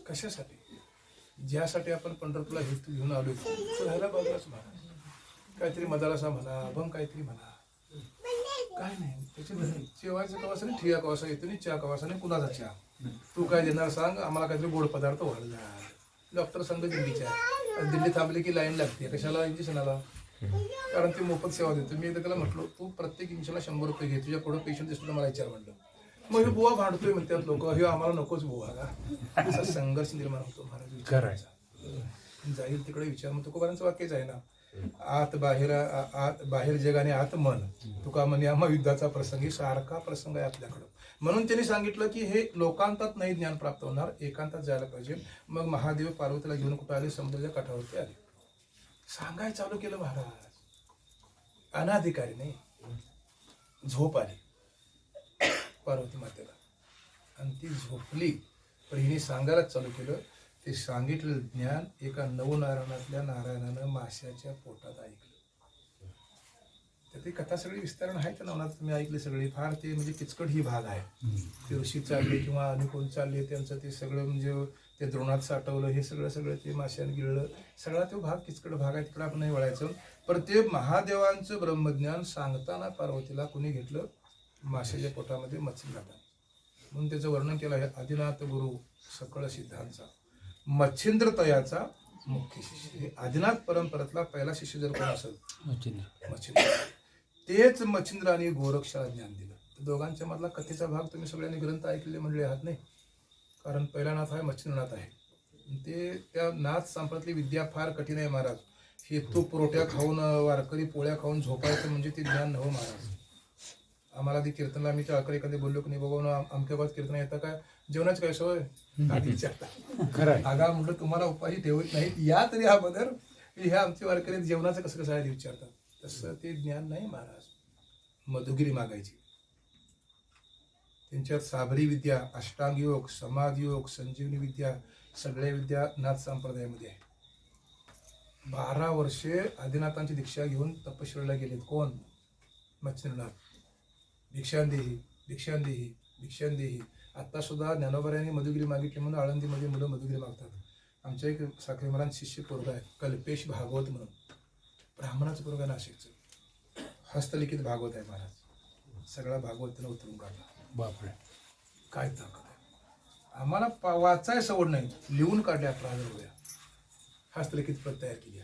कशासाठी? ज्यासाठी आपण पंढरपूरला हेतू घेऊन आलो तो राहायला पाहिजेच महाराज. काहीतरी मदारासा म्हणा, अभंग काहीतरी म्हणा, काय नाही त्याची जेवायचं कवासा नाही, ठिया कवासा येतो नाही, चहा कवासा नाही, कुणाचा चहा, तू काय देणार सांग, आम्हाला काहीतरी गोड पदार्थ व्हायला. डॉक्टर संघ दिल्लीच्या, दिल्ली थांबली की लाईन लागते. कशाला? इंजेक्शनाला. कारण ती मोफत सेवा देतो. मी त्याला म्हटलं, तू प्रत्येक इंजेक्शनला 100 रुपये घे, तुझ्या पुढे पेशंट दिसतो मला विचार म्हणलं. मग हे बुवा भांडतोय म्हणतात लोक, हे आम्हाला नकोच बुवा का. असा संघर्ष निर्माण होतो महाराज. करायचा जाईल तिकडे विचार. मग तुकोबारांचं वाक्यच आहे ना, आत बाहेर जग आणि आत मन. तुका म्हणे आम्हा युद्धाचा प्रसंगी सारखा प्रसंग आहे आपल्याकडं. म्हणून त्यांनी सांगितलं की हे लोकांतात नाही ज्ञान प्राप्त होणार, एकांतात जायला पाहिजे. मग महादेव पार्वतीला घेऊन कुठे आले? समुद्राच्या काठावरती आले. सांगाय चालू केलं महाराज. अनाधिकारी नाही, झोप आली पार्वती मातेला आणि ती झोपली. पण हिने सांगायला चालू केलं. ते सांगितलं ज्ञान एका नवनारायणातल्या नारायणानं माश्याच्या पोटात ऐकलं. तर ती कथा सगळी विस्तारण आहे त्या नवनाथ, तुम्ही ऐकले सगळे. फार ते म्हणजे किचकट ही भाग आहे. ते ऋषी चालले किंवा आणि कोण चालले त्यांचं ते सगळं म्हणजे ते द्रोणात साठवलं, हे सगळं ते माश्यानं गिळलं, सगळा तो भाग किचकट भाग आहे. तिकडे आपण नाही वळायचं. पण ते महादेवांचं ब्रह्मज्ञान सांगताना पार्वतीला कुणी घेतलं? माश्याच्या पोटामध्ये मच्छी घातला. म्हणून त्याचं वर्णन केलं आहे. आदिनाथ गुरु सकळ सिद्धांचा मच्छिंद्र तयाचा मुख्य शिष्य. हे आदिनाथ परंपरेतला पहिला शिष्य जर कोण असेल मच्छिंद्र, तेच मच्छिंद्र आणि गोरक्षाला ज्ञान दिलं. दोघांच्या मधला कथेचा भाग तुम्ही सगळ्यांनी ग्रंथ ऐकलेले म्हणले आहात नाही. कारण पहिला नाथ आहे मच्छिंद्रनाथ आहे. ते त्या नाथ संप्रदायातली विद्या फार कठीण आहे महाराज. हे तूप रोट्या खाऊन वारकरी पोळ्या खाऊन झोपायचं म्हणजे ते ज्ञान नवं महाराज. आम्हाला ती कीर्तनला आम्ही त्या आकडे कधी बोललो की नाही बाबा आमच्या बाबत कीर्तन येतं काय, जेवणाच काय सोय आधी विचारता. आगा म्हटलं तुम्हाला उपाशी ठेवत नाहीत, या तरी हा बदर. ह्या आमच्या वारकरी जेवणाचं कसं कसं आधी विचारतात. तसं ते ज्ञान नाही महाराज. मधुगिरी मागायची. त्यांच्यात साबरी विद्या, अष्टांग योग, समाधी योग, संजीवनी विद्या, सगळ्या विद्या नाथ संप्रदायामध्ये आहे. 12 वर्षे आदिनाथांची दीक्षा घेऊन तपश्चर्याला गेलेत. कोण? मच्छिंद्रनाथ. भिक्षांदेही भिक्षांदेही भिक्षांदेही. आता सुद्धा ज्ञानोबारायांनी मधुगिरी मागितली म्हणून आळंदीमध्ये मुलं मधुगिरी मागतात. आमच्या एक साखरे महाराज शिष्य पोरगा आहे कल्पेश भागवत म्हणून, ब्राह्मणाचं पोरगा नाशिकचं, हस्तलिखित भागवत आहे महाराज. सगळा भागवत त्यानं उतरून काढला. बापरे, काय ताकद आहे. आम्हाला वाचाय सवड नाही, लिहून काढल्या 11,000 रुपया हस्तलिखित प्रत तयार केली.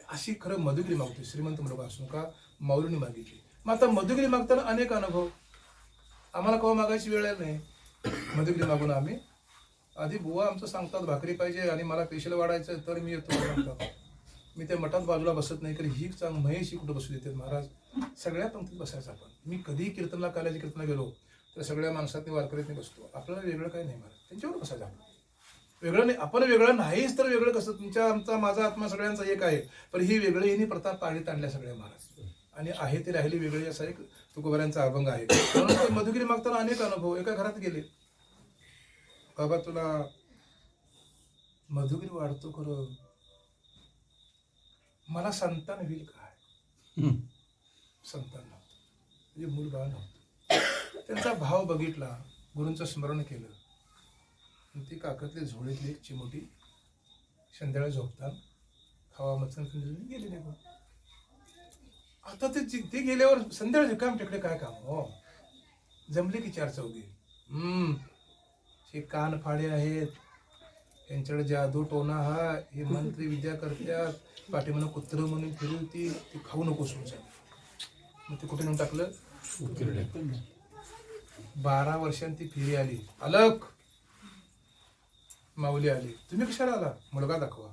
अशी खरं मधुगिरी मागतो श्रीमंत मुलगा असून का माऊलीने मागितली. मग आता मधुगिरी मागताना अनेक अनुभव. आम्हाला केव्हा मागायची वेळ नाही. मधुगिरी मागून आम्ही आधी बुवा आमचं सांगतात भाकरी पाहिजे आणि मला पेशीला वाढायचं तर मी येतो सांगतात. मी त्या मठात बाजूला बसत नाही, कारण ही चांग महेशी कुठं बसू देते महाराज. सगळ्या पंक्तीत बसायचं आपण. मी कधीही कीर्तनला काल्याची कीर्तनला गेलो तर सगळ्या माणसातनी वारकरीतनी बसतो. आपल्याला वेगळं काही नाही महाराज, त्यांच्यावर बसायचं आपण. वेगळं नाही, आपण वेगळं नाहीच तर वेगळं कसं. तुमच्या आमचा माझा आत्मा सगळ्यांचा एक आहे, पण ही वेगळी हिनी प्रथा पाळीत आणल्या सगळ्या महाराज. आणि आहे ते राहिली वेगळी असा एक तुकोबारायांचा अभंग आहे. म्हणून ते मधुगिरी मागताना अनेक अनुभव. एका घरात गेले, बाबा तुला मधुगिरी वाढतो खरं, मला संतान होईल काय? संतान नव्हतं, म्हणजे मूल बाळ नव्हतं. त्यांचा भाव बघितला, गुरूंचं स्मरण केलं, आणि ती काकतली झोळीतली एक चिमोटी संध्याकाळ झोपतात खावा मचन गेले निघून. आता ते गेल्यावर संध्याकाळचे काम तिकडे काय काम हो, जमले की चार चौघे. हे कान फाडे आहेत, यांच्याकडे जादू टोना हा, हे मंत्री विद्या करतात, पाठीमानं कुत्र म्हणून फिरवती, ते खाऊ नको तुमच्या. मग ते कुठे नेऊन टाकलं? 12 वर्षांनी ती फिरी आली. अलक माऊली आली, तुम्ही कशाला आला? मुलगा दाखवा.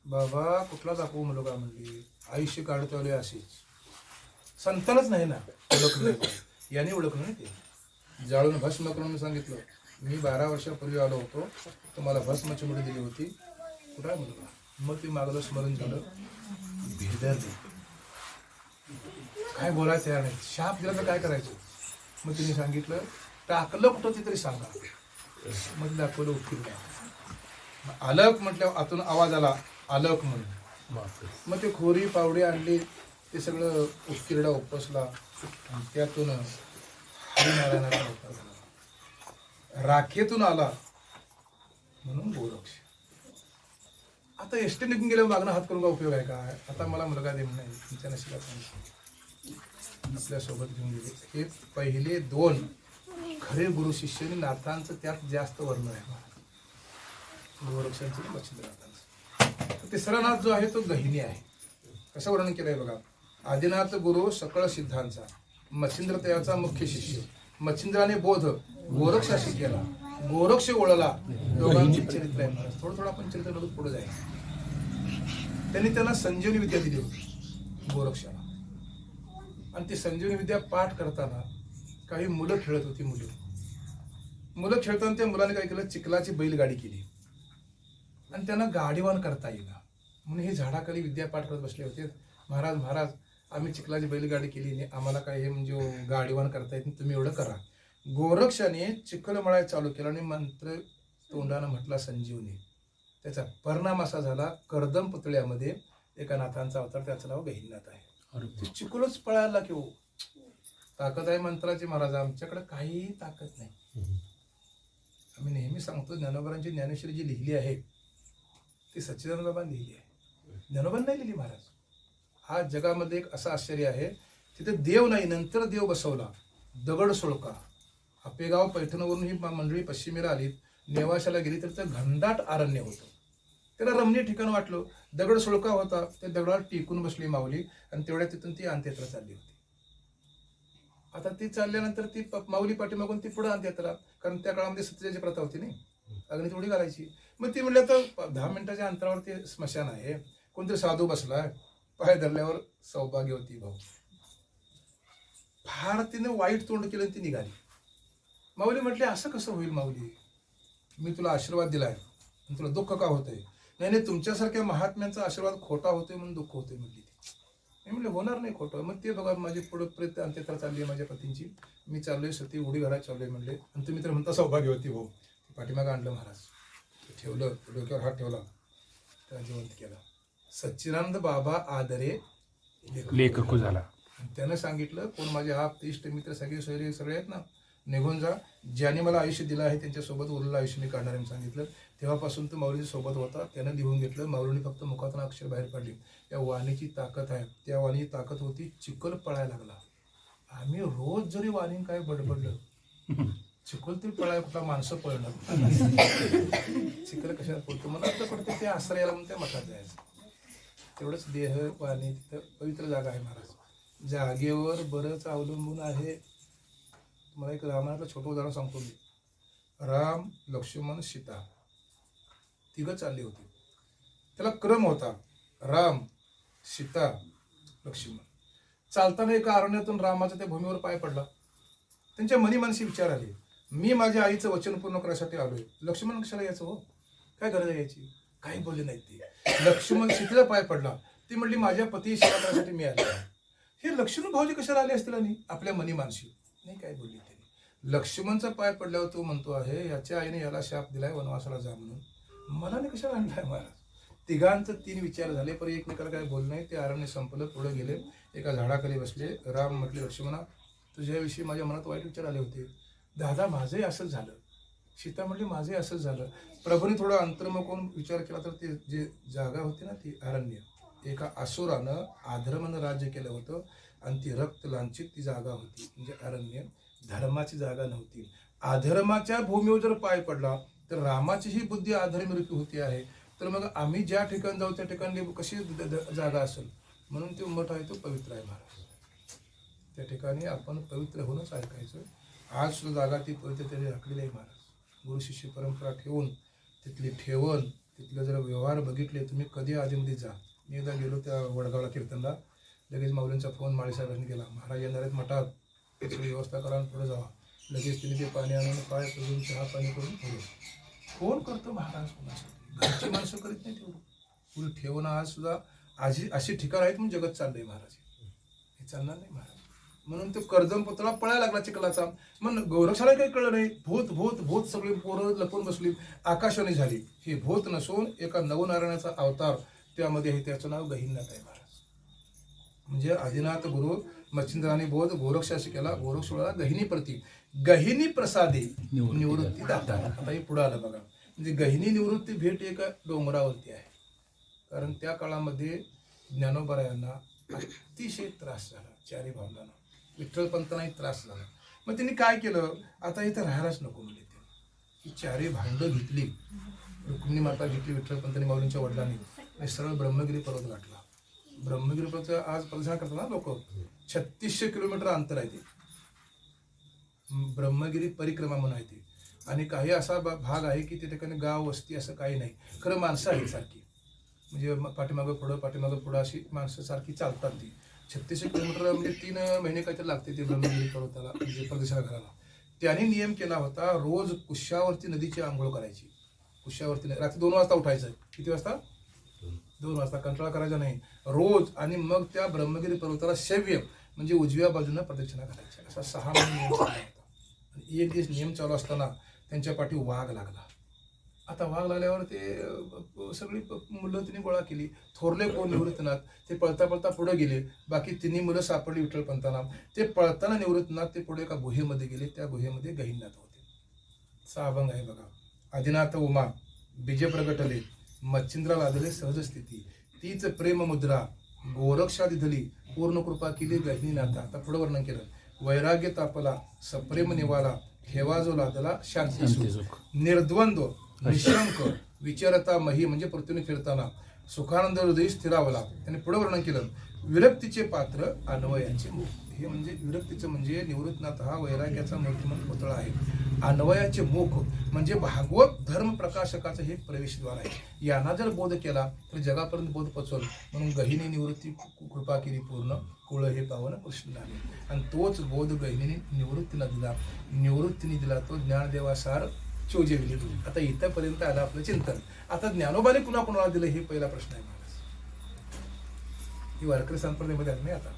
बाबा कुठला दाखवू मुलगा? म्हणली आयुष्य काढतो आले अशीच. संतानच नाही ना, ओळखलं याने ओळखलं नाही. ते जाळून भस्म करून सांगितलं, मी 12 वर्षापूर्वी आलो होतो, तुम्हाला भस्म चिमुडी दिली होती, कुठं आहे मुलगा? मग ती मागलं स्मरण झालं, भेदरली. काय बोलायचं तयार नाही, शाप दिला तर काय करायचं? मग तिने सांगितलं टाकलं कुठं तरी सांगा. मग दाखवलं उत्कीर्ण. अलक म्हटल्यावर आतून आवाज आला, अलक म्हणून. मग ते खोरी पावडी आणली, ते सगळं उत्कीर्डा उपसला, त्यातून हरिनारायणाचा अवतार झाला. राखेतून आला म्हणून गोरक्ष. आता एसटी निघून गेल्यावर मागणं हात करून का उपयोग आहे का? आता मला मुलगा दे नाही, तुमच्या नशिबात आपल्यासोबत घेऊन गेले. हे पहिले 2 खरे गुरु शिष्य आणि नाथांचं त्यात जास्त वर्णन आहे. गोरक्षांचं मच्छिंद्रनाथांचं. तिसरा नाथ जो आहे तो गहिनी आहे. कसं वर्णन केलंय बघा. आदिनाथ गुरु सकळ सिद्धांचा, मच्छिंद्र त्याचा मुख्य शिष्य. मच्छिंद्राने बोध गोरक्षाशी केला, गोरक्ष ओळला. दोघांचे चरित्र आहे. थोडं थोडं आपण चरित्र बघत पुढे जाईल. त्यांनी त्यांना संजीवनी विद्या दिली होती गोरक्षाला, आणि ती संजीवनी विद्या पाठ करताना काही मुलं खेळत होती. मुलं खेळताना त्या मुलाने काय केलं, चिखलाची बैलगाडी केली, आणि त्यांना गाडीवान करता येईना म्हणून हे झाडाखाली विद्या पाठ करत बसले होते. महाराज महाराज आम्ही चिखलाची बैलगाडी केली, आम्हाला काय हे म्हणजे गाडीवान करता येत नाही, तुम्ही एवढं करा. गोरक्षाने चिखल मळायला चालू केला आणि मंत्र तोंडानं म्हटला संजीवनी. त्याचा परिणाम असा झाला, कर्दम पुतळ्यामध्ये एका नाथांचा अवतार, त्याचं नाव गहिनीनाथ आहे. चिखलच पळायला की हो. ताकद आहे मंत्राची महाराज, आमच्याकडे काही ताकद नाही. आम्ही नेहमी सांगतो, ज्ञानोबांची ज्ञानेश्वरी जी लिहिली आहे ती सच्चिदानंद बाबांनी लिहिली आहे, ज्ञानोबांनी नाही लिहिली महाराज. हा जगामध्ये एक असं आश्चर्य आहे, तिथे देव नाही, नंतर देव बसवला. दगड सोळका. आपेगाव पैठणवरून ही मंडळी पश्चिमेला आली, नेवाशाला गेली तर ते घनदाट अरण्य होतं. त्याला रमणीय ठिकाण वाटलं. दगड सोळका होता, त्या दगडावर टिकून बसली माऊली, आणि तेवढ्या तिथून ती अंत्ययात्रा चालली होती. आता ती चालल्यानंतर ती माऊली पाठीमागून ती पुढे अंत्ययात्रा, कारण त्या काळामध्ये सत्याची प्रथा होती नाही, अग्नी थोडी घालायची. मग ती म्हणलं तर 10 मिनिटाच्या अंतरावर ते स्मशान आहे, कोणतरी साधू बसलाय, पाय धरल्यावर सौभाग्यवती भाऊ. फार तिने वाईट तोंड केलं, ती निघाली. माऊली म्हटले असं कसं होईल माऊली, मी तुला आशीर्वाद दिलाय, तुला दुःख का होतंय? नाही, तुमच्यासारख्या महात्म्यांचा आशीर्वाद खोटा होतोय म्हणून दुःख होतोय म्हणली. मी म्हणले होणार नाही खोटं. मग ते बघा माझी पुढे प्रेत अंत्ययात्रा चालली आहे माझ्या पतींची, मी चाललोय सती उडी घरात चाललोय म्हणले, आणि तुम्ही तर म्हणता सौभाग्यवती भाऊ. पाठीमागं आणलं महाराज, ठेवलं, डोक्यावर हात ठेवला, त्याला जिवंत केला. सच्चिदानंद बाबा आदरे लेखक झाला. त्यानं सांगितलं, कोण माझे आप इष्ट मित्र सगळे सोयरे सगळे आहेत ना, निघून जा. ज्याने मला आयुष्य दिलं आहे त्यांच्यासोबत उरलेलं आयुष्य मी काढणार आहे सांगितलं. तेव्हापासून तो माऊलीच्या सोबत होता, त्यानं लिहून घेतलं. माऊलीने फक्त मुखातून अक्षर बाहेर काढली. त्या वाणीची ताकद आहे, त्या वाणीची ताकद होती. चिखल पळायला लागला. आम्ही रोज जरी वाणीन काय बडबडलं, चिखल तरी पळाय, कुठला माणसं पळणार. चिखल कशाला पळतो मला आता पडते, ते आश्रयाला म्हणून त्या मठात जायचं. तेवढंच देह वाणी तिथं पवित्र जागा आहे महाराज. जागेवर बरंच अवलंबून आहे. मला एक रामायणातलं छोटं उदाहरण सांगतो मी. राम, लक्ष्मण, सीता तिघं चालली होती. त्याला क्रम होता, राम, सीता, लक्ष्मण. चालताना एका अरण्यातून रामाचा त्या भूमीवर पाय पडला. त्यांच्या मनी मानसी विचार आले, मी माझ्या आईचं वचन पूर्ण करण्यासाठी आलोय, लक्ष्मण कशाला यायचं हो, काय गरज आहे याची? काही बोलले नाहीत ते. लक्ष्मण सीतेला पाय पडला. ती म्हणली माझ्या पती सेवा करण्यासाठी मी आले. हे लक्ष्मण भाऊजी कशाला आले असतील आणि आपल्या मनी मानशी नाही काय बोलली त्यांनी. लक्ष्मणचा पाय पडल्यावर तो म्हणतो आहे याच्या आईने याला शाप दिलाय वनवासाला जा म्हणून, मला नाही कशाला आणलाय महाराज. तिघांचं 3 विचार झाले, पण एकमेकाला काय बोललं नाही. ते अरण्य संपलं, पुढे गेले, एका झाडाखाली बसले. राम म्हटले लक्ष्मणा तुझ्याविषयी माझ्या मनात वाईट विचार आले होते. दादा माझंही असंच झालं. सीता म्हणली माझंही असंच झालं. प्रभूने थोडा अंतर्मुख होऊन विचार केला तर ते जे जागा होती ना ती अरण्य, एका असुरानं अधर्मानं राज्य केलं होतं आणि ती रक्त लांछित ती जागा होती. म्हणजे अरण्य धर्माची जागा नव्हती. अधर्माच्या भूमीवर जर पाय पडला तर रामाची ही बुद्धी अधर्मरूपी होती आहे. तर मग आम्ही ज्या ठिकाणी जाऊ त्या ठिकाणी कशी जागा असेल. म्हणून तो मठ आहे तो पवित्र आहे महाराज. त्या ठिकाणी आपण पवित्र होऊनच ऐकायचं. आज सुद्धा जागा ती पवित्रतेने राखलेली आहे महाराज. गुरु शिष्य परंपरा ठेवून तिथली ठेवण तिथले जर व्यवहार बघितले तुम्ही कधी आधीमध्ये जा. मी एकदा गेलो त्या वडगावला कीर्तनला, लगेच माऊलींचा फोन माळीसाहेबांनी केला, महाराज येणार आहेत मठात, त्याची व्यवस्था करा आणि पुढे जावा. लगेच तिने ते पाणी आणून पाय करून चहा पाणी करून पुढे फोन करतो महाराज. कोणासाठी घरची माणसं करीत नाही तेवढं. पुढे ठेवणं आज सुद्धा अशी ठिकाण आहेत म्हणून जगत चाललंय महाराज. हे चालणार नाही महाराज. म्हणून तो कर्दम पुतळा पळायला लागला चिखलाचा. मग गौरक्षाला काही कळलं नाही. भूत भूत भूत सगळी पोरं लपून बसली. आकाशवाणी झाली. हे भूत नसून एका नवनारायणाचा अवतार त्यामध्ये आहे. त्याचं नाव गहिनीनाथ आहे महाराज. म्हणजे आदिनाथ गुरु मच्छिंद्राने बोध गोरक्षाशी केला. गोरक्षोळा गहिनी प्रती गहिनी प्रसादे निवृत्ती दाता. आता हे पुढे आलं बघा. म्हणजे गहिनी निवृत्ती भेट एका डोंगरावरती आहे. कारण त्या काळामध्ये ज्ञानोबरायांना अतिशय त्रास झाला. चारी भावनांना विठ्ठलपंतांनाही त्रास झाला. मग त्यांनी काय केलं, आता इथं राहायलाच नको म्हणले. ती चारी भांडं घेतली, रुक्मिणी माता घेतली विठ्ठलपंतांनी माऊलींच्या वडिलांनी आणि सरळ ब्रह्मगिरी पर्वत गाठला. ब्रह्मगिरी पर्वत आज परिसर करतात ना लोक. 3600 किलोमीटर अंतर आहे ते ब्रह्मगिरी परिक्रमा म्हणून आहे ते. आणि काही असा भाग आहे की त्या ठिकाणी गाव वस्ती असं काही नाही. खरं माणसं आहेत सारखी. म्हणजे पाठीमागं पुढं अशी माणसं सारखी चालतात. ती 3600 किलोमीटर म्हणजे 3 महिने काहीतरी लागते ते ब्रह्मगिरी पर्वताला म्हणजे प्रदेशाला घराला. त्याने नियम केला होता रोज कुशावरती नदीची आंघोळ करायची. कुशावरती रात्री 2 वाजता उठायचं. किती वाजता? 2 वाजता. कंटाळा करायचा नाही रोज. आणि मग त्या ब्रह्मगिरी पर्वताला शैव्य म्हणजे उजव्या बाजूनं प्रदक्षिणा करायच्या. असा 6 महिने नियम चालू होता. आणि एक दिवस नियम चालू असताना त्यांच्या पाठी वाघ लागला. आता वाघ लागल्यावर ते सगळी मुलं तिने गोळा केली. थोरले कोण निवृत्तनाथ ते पळता पळता पुढे गेले. बाकी 3 मुलं सापडली विठ्ठलपंतांना. ते पळताना निवृत्तनाथ ते पुढे एका गुहेमध्ये गेले. त्या गुहेमध्ये गहिनीनाथ होते. 6 अभंग आहे बघा. आदिनाथ उमा बीज प्रगटले मच्छिंद्रा लादले सहज स्थिती तीच प्रेम मुद्रा गोरक्षा दिधली पूर्ण कृपा केली गहिनीनाथा. आता पुढे वर्णन केलं. वैराग्य तापला सप्रेम निवाला ठेवा जो लादला शांती सुख निर्द्वंद्व निशंक विचारता मही म्हणजे पृथ्वीने फिरताना सुखानंद हृदय स्थिरावला. त्यांनी पुढे वर्णन केलं. विरक्तीचे पात्र अन्वयाचे मुख. हे म्हणजे विरक्तीचं म्हणजे निवृत्तनाथ हा वैराग्याचा मूर्तिमंत पुतळा आहे. अन्वयाचे मुख म्हणजे भागवत धर्म प्रकाशकाचं हे प्रवेशद्वार आहे. यांना जर बोध केला तर जगापर्यंत बोध पोचवल. म्हणून गहिनी निवृत्ती कृपा केली पूर्ण कुळ हे पावन कृष्ण झाले. आणि तोच बोध गहिनीने निवृत्तीला दिला. निवृत्तीने दिला तो ज्ञानदेवासार चोजेविली. आता इथंपर्यंत आलं आपलं चिंतन. आता ज्ञानोबाने पुन्हा कोणाला दिलं हे पहिला प्रश्न आहे महाराज. ही वारकरी संप्रदायामध्ये आलं नाही. आता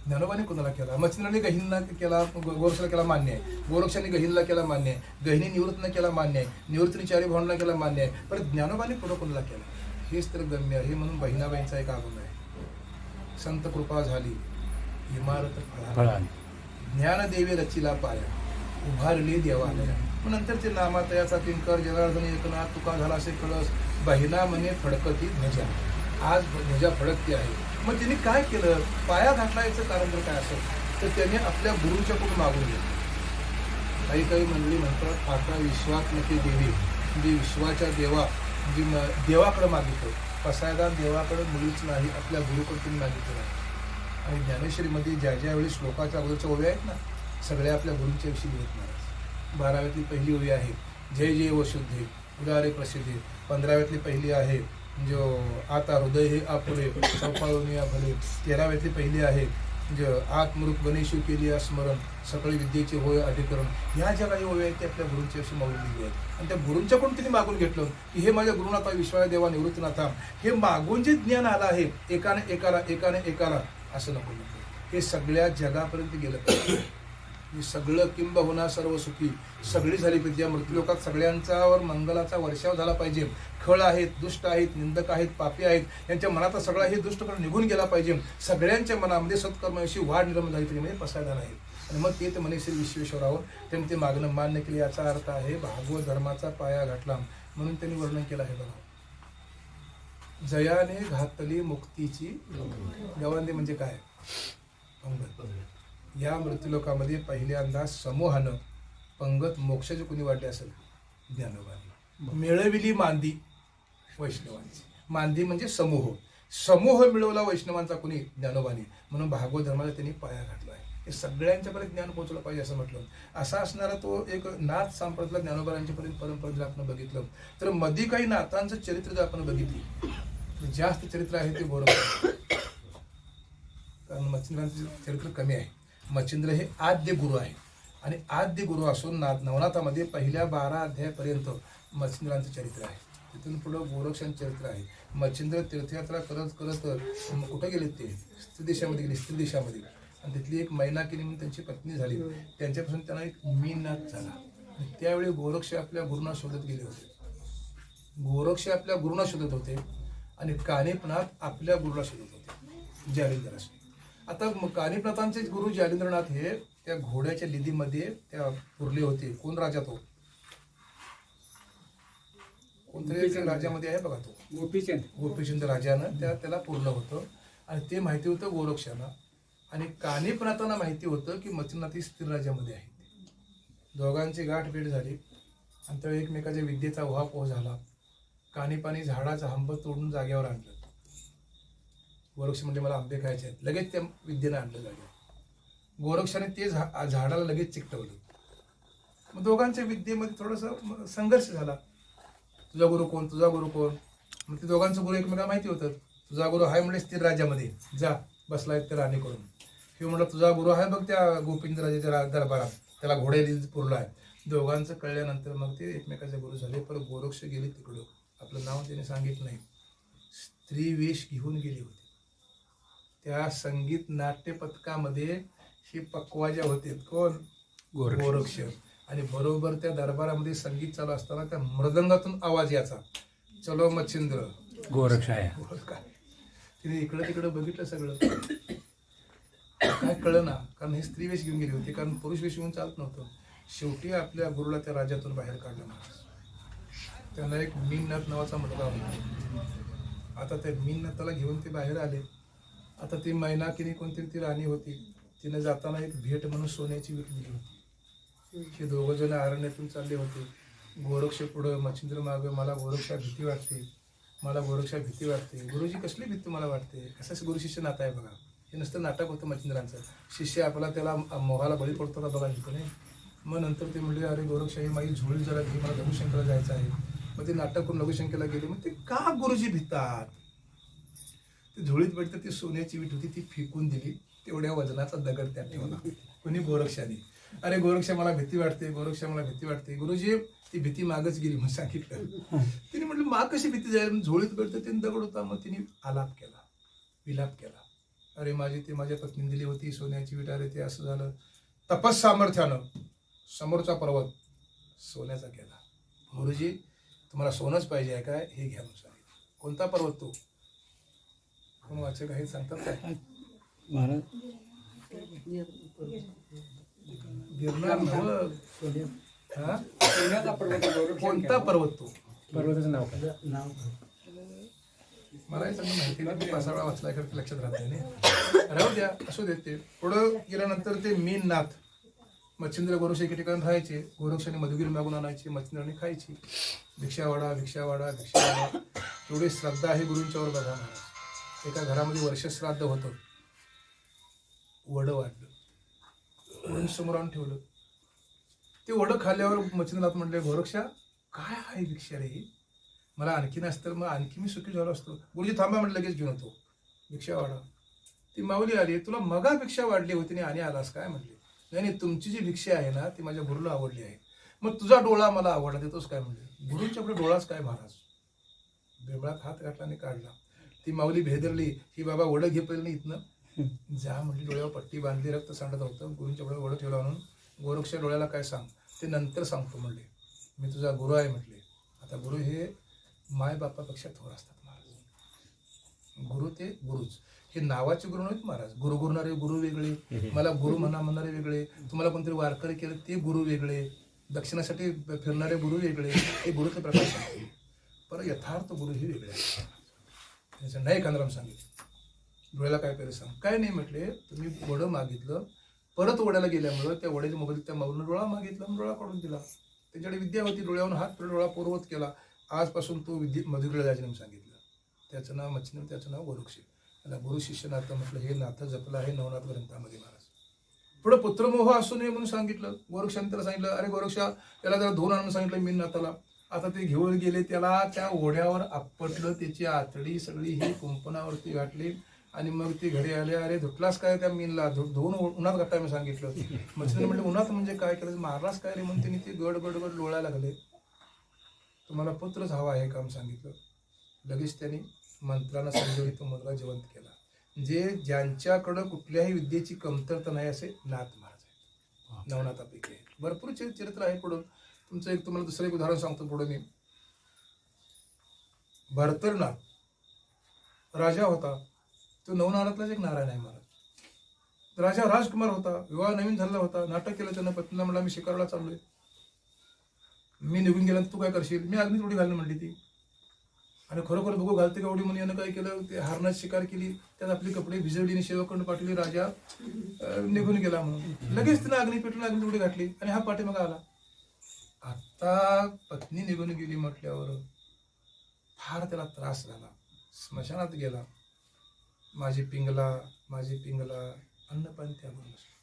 ज्ञानोबाने कुणाला केला? मच्छिंद्राने गहिनीला केला, गोरक्षाला केला मान्य आहे. गोरक्षाने गहिनीला केला मान्य आहे. गहिनी निवृत्तीने केला मान्य आहे. निवृत्तीने चारी भावना केला मान्य आहे. पण ज्ञानोबाने पुढं कोणाला केला हेच तर गम्य आहे. म्हणून बहिणाबाईंचा एक अभंग आहे. संत कृपा झाली इमारत फळाली ज्ञानदेवी रचिला पाया उभारली देवालया. मग नंतर ते नामातयाचा किंकर जनार्दन एकनाथ तुका झाला असे कळस बहिणा म्हणे फडकती ध्वजा. आज ध्वजा फडकती आहे. मग त्यांनी काय केलं? पाया घातला. याचं कारण जर काय असेल तर त्याने आपल्या गुरुंच्याकडून मागून घेतलं. काही मंडळी म्हणतात आता विश्वात्मके देवी म्हणजे विश्वाच्या देवा म्हणजे देवाकडे मागितलं. पसायदान देवाकडे मुलीच नाही आपल्या गुरुकडे तुम्ही मागितलं नाही. आणि ज्ञानेश्वरीमध्ये ज्या वेळी श्लोकाच्या अगोदरच्या ओव्या आहेत ना सगळ्या आपल्या गुरुंच्या विषयी लिहित महाराज. 12व्यातली पहिली ओवी आहे जय जय व शुद्धे उदारे प्रसिद्धे. 15व्यातली पहिली आहे जो आता हृदय हे आपुरे चौपाळून भले. 13व्यातली पहिली आहे जो आत्मरूप गणेशू केली स्मरण सगळी विद्येचे होय अधिकरण. ह्या ज्या काही ओव्या आहेत ते आपल्या गुरुंच्या विषयी मागून लिहिली आहेत. आणि त्या गुरुंच्याकडून तिने मागून घेतलं की हे माझ्या गुरुनाथा विश्वादेवा निवृत्तीनाथा हे मागून जे ज्ञान आलं आहे एकाने एकाला असं नको नको. हे सगळ्या जगापर्यंत गेलं पाहिजे. हे सगळं किंबहुना सर्व सुखी सगळी झाली पाहिजे. या मृत्यूलोकात सगळ्यांच्यावर मंगलाचा वर्षाव झाला पाहिजे. खळ आहेत, दुष्ट आहेत, निंदक आहेत, पापी आहेत, यांच्या मनात सगळा हे दुष्टपणा निघून गेला पाहिजे. सगळ्यांच्या मनामध्ये सत्कर्माविषयी वाढ निर्माण झाली पाहिजे, म्हणजे पसायदान आहे. आणि मग ते म्हणे श्री विश्वेश्वरावर त्यांनी ते मागणं मान्य केले. याचा अर्थ आहे भागवत धर्माचा पाया घातला म्हणून त्यांनी वर्णन केलं आहे. बघा, जयाने घातली मुक्तीची गवंदी म्हणजे काय? पंगत. या मृत्यूलोकामध्ये पहिल्यांदा समूहानं पंगत मोक्षाची कुणी वाटली असेल? ज्ञानोबांनी. मिळविली मांदी वैष्णवांची. मांदी म्हणजे समूह. समूह मिळवला वैष्णवांचा कुणी? ज्ञानोबांनी. म्हणून भागवत धर्माला त्यांनी पाया घातला आहे. हे सगळ्यांच्यापर्यंत ज्ञान पोहोचलं पाहिजे असं म्हटलं. असा असणारा तो एक नाथ संप्रदायातला ज्ञानोबांच्यापर्यंत परंपरा जर आपण बघितलं तर मध्ये काही नाथांचं चरित्र जर आपण बघितली, जास्त चरित्र आहे ते गोरख. कारण मच्छिंद्रांचं चरित्र कमी आहे. मच्छिंद्र हे आद्य गुरु आहे आणि आद्य गुरु असून नवनाथामध्ये पहिल्या 12 अध्यायापर्यंत मच्छिंद्रांचं चरित्र आहे. तिथून पुढं गोरक्षांचं चरित्र आहे. मच्छिंद्र तीर्थयात्रा करत करत कुठं गेले? ते स्त्री देशामध्ये गेले, स्त्री देशामध्ये. आणि तिथली एक मैनाकिनी म्हणून त्यांची पत्नी झाली. त्यांच्यापासून त्यांना एक मीननाथ झाला. आणि त्यावेळी गोरक्ष आपल्या गुरुंना शोधत गेले होते. गोरक्ष आपल्या गुरुंना शोधत होते आणि कानिपनाथ आपल्या गुरुला शोधत होते, जालिंदरास. आता कानिपनाथांचे गुरु जालिंद्रनाथ हे त्या घोड्याच्या लिदीमध्ये त्या पुरले होते. कोण राजा? तो कोणतरी राजामध्ये आहे बघा, तो गोपीचंद राजानं त्याला पुरलं होतं. आणि ते माहिती होतं गोरक्षांना. आणि कानिपनाथांना माहिती होतं की मच्छिंद्रनाथ ही स्थिर राज्यामध्ये आहेत. दोघांची गाठभेट झाली आणि त्यावेळी एकमेकाच्या विद्येचा उहापोह झाला. कानिपानी झाडाचं आंब तोडून जागेवर आणलं. गोरक्ष म्हणजे मला आंबे खायचे आहेत, लगेच त्या विद्येनं आणलं जागेवर. गोरक्षाने ते झाडाला लगेच चिकटवलं. मग दोघांच्या विद्येमध्ये थोडंसं संघर्ष झाला. तुझा गुरु कोण? तुझा गुरु कोण? मग ते दोघांचं गुरु एकमेकाला माहिती होतं. तुझा गुरु आहे म्हणजे स्थिर राज्यामध्ये जा बसलाय ते राणी करून. हे म्हणलं तुझा गुरु आहे बघ त्या गोपीचंद राजाच्या दरबारात, त्याला घोड्याला पुरला आहे. दोघांचं कळल्यानंतर मग ते एकमेकाचे गुरु झाले. पण गोरक्ष गेले तिकडं, आपलं नाव त्याने सांगितलं नाही. स्त्री वेश घेऊन गेली होती. त्या संगीत नाट्य पथकामध्ये हे पक्वाजा होते. कोण? गोरक्ष. आणि बरोबर त्या दरबारामध्ये संगीत चालू असताना त्या मृदंगातून आवाज याचा, चलो मच्छिंद्र. गोरक्ष आहे. तिने इकडं तिकडं बघितलं सगळं, काय कळलं ना. कारण हे स्त्री वेश घेऊन गेली होती, कारण पुरुष वेश घेऊन चालत नव्हतं. शेवटी आपल्या गुरुला त्या राज्यातून बाहेर काढलं महाराज. त्यांना एक मीननाथ नावाचा मुलगा होता. आता त्या मीननाथाला घेऊन ते बाहेर आले. आता ती मैनाकिनी कोणतरी ती राणी होती. तिने जाताना एक भेट म्हणून सोन्याची विट दिली होती. हे दोघं जण अरण्यातून चालले होते. गोरक्ष पुढं, मच्छिंद्र मागं. मला गोरक्षा भीती वाटते, मला गोरक्षा भीती वाटते. गुरुजी कसली भीती तुम्हाला वाटते? असंच गुरु शिष्य नातं आहे बघा. हे नुसतं नाटक होतं मच्छिंद्रांचं. शिष्य आपला त्याला मोहाला बळी पडतो का बघा तिथं नाही. मग नंतर ते म्हणले अरे गोरक्ष ही माझी झोळी जरा घे, मला लघुशंकरला जायचं आहे. मग ते नाटक करून लघुशंकरला गेले. मग ते का गुरुजी भितात? ती झोळीत भेटतं ती सोन्याची वीट होती, ती फेकून दिली. तेवढ्या वजनाचा दगड त्या ठेवला कोणी गोरक्षाने. अरे गोरक्ष मला भीती वाटते, गोरक्ष मला भीती वाटते. गुरुजी ती भीती मागच गेली म्हणून सांगितलं. तिने म्हटलं माग कशी भीती जाईल? झोळीत भेटतं तीन दगड होता. मग तिने आलाप केला, विलाप केला. अरे माझी ती माझ्या पत्नीने दिली होती सोन्याची वीट, अरे ते असं झालं. तपस सामर्थ्यानं समोरचा पर्वत सोन्याचा केला. गुरुजी तुम्हाला सोनंच पाहिजे आहे काय? हे घ्या म्हणून सांगितलं. कोणता पर्वत? तो कोण वाचक आहे सांगतात काय? महाराज गिरनार नव्ह. हा? कोणता पर्वत? तो पर्वताचं नाव काय? मलाही चांगलं माहिती नाही, मी 5 वेळा वाचला खरं लक्षात राहत नाही. राहू द्या, असू देत. ते पुढं गेल्यानंतर ते मीननाथ मच्छिंद्र गोरक्ष एके ठिकाणी राहायचे. गोरक्षाने मधुगिरी मागून आणायची, मच्छिंद्राने खायची. भिक्षावाडा भिक्षावाडा भिक्षावाडा. एवढी श्रद्धा आहे गुरूंच्यावर बघा महाराज. एका घरामध्ये वर्षश्राद्ध होतं. वडं वाढलं, वडून समोर आणून ठेवलं. ते वडं खाल्ल्यावर मच्छिंद्रनाथ म्हणले गोरक्षा काय आहे भिक्षा रे? मला आणखीन असतं मग आणखी मी सुखी झालो असतो. गुरुजी थांबा म्हटलं, लगेच घेऊन होतो भिक्षा वाढा. ती माऊली आली, तुला मगा भिक्षा वाढली होती आणि आलास काय? म्हटले नाही, तुमची जी भिक्षा आहे ना ती माझ्या गुरुला आवडली आहे. मग तुझा डोळा मला आवडला, देतोस काय? म्हणले गुरुंच्या आपला डोळाच काय महाराज. बेबळात हात घातला आणि काढला. ती माऊली भेदरली, ही बाबा वडं घे पहिलं इथनं. जा म्हणली, डोळ्यावर पट्टी बांधली, रक्त सांडत होतं, गुरुंच्या डोळ्यावर ओढत ठेवला म्हणून गोरक्षा डोळ्याला काय सांग, ते नंतर सांगतो म्हणले, मी तुझा गुरु आहे म्हटले. आता गुरु हे मायबापापेक्षा थोर असतात महाराज. गुरु ते गुरुच, हे नावाचे गुरु नाहीत महाराज. गुरु गुरणारे गुरु वेगळे, मला गुरु म्हणणारे वेगळे, तुम्हाला कोणतरी वारकरी केलं ते गुरु वेगळे, दक्षिणासाठी फिरणारे गुरु वेगळे, हे गुरुचे प्रकार सांगते. पर यथार्थ गुरु हे वेगळे असतात. नाही कांदराम सांगितलं, डोळ्याला काय करे सांग, काय नाही म्हटले, तुम्ही वडं मागितलं, परत वड्याला गेल्यामुळं त्या वड्याच्या मोबाईल त्या माऊनं डोळा मागितला, डोळा काढून दिला. त्याच्याकडे विद्या होती, डोळ्यावरून हात डोळा पूर्वत केला. आजपासून तो मधुकडे जायचं म्हणून सांगितलं. त्याचं नाव मच्छिंद्र, त्याचं नाव गोरक्षी. त्याला गुरु शिष्य नातं म्हटलं, हे नातं जपलं आहे नवनाथ ग्रंथामध्ये महाराज. पुढे पुत्रमोह असू नये म्हणून सांगितलं. गोरक्षाने त्याला सांगितलं, अरे गोरक्षा, त्याला जरा धुवून आणून सांगितलं मी नाताला. आता ते घेऊन गेले, त्याला त्या ओढ्यावर आपटलं, त्याची आतडी सगळी ही कुंपणावरती घातली आणि मग ती घरी आले. अरे धुतलास काय त्या मीनला, धुवून उन्हात घाटा मी सांगितलं. मच्छिंद्र म्हणले, उन्हात म्हणजे काय करायचं, मारलास काय रे म्हणून त्यांनी ते गड गड गड लोळायला लागले. तुम्हाला पुत्रच हवा आहे काम सांगितलं. लगेच त्यांनी मंत्रांना संजोनी तो मुलगा जिवंत केला. जे ज्यांच्याकडं कुठल्याही विद्येची कमतरता नाही असे नाथ महाराज आहेत, नवनाथापैकी आहेत. भरपूर चरित्र आहे. पुढं तुमचं एक तुम्हाला दुसरं एक उदाहरण सांगतो. पुढे मी भरतरनाथ राजा होता, तो नवनाथातलाच एक नारायण आहे महाराज. राजा राजकुमार होता, विवाह नवीन झाला होता, नाटक केलं त्यानं. पत्नीला म्हणला, मी शिकाराला चाललोय, मी निघून गेला तू काय करशील, मी अग्नीत उडी घालणं म्हणली ती. आणि खरोखर बघू घालते का उडी म्हणून यानं काय केलं, ते हारणात शिकार केली, त्यात आपले कपडे भिजवली आणि सेवकांना पाठवली, राजा निघून गेला म्हणून. लगेच तिनं अग्नी पेटून अग्नीत उडी घातली आणि हा पाठीमागे आला. आता पत्नी निघून गेली म्हटल्यावर फार त्याला त्रास झाला. स्मशानात गेला, माझी पिंगला अन्नपाणी त्यागून बसला.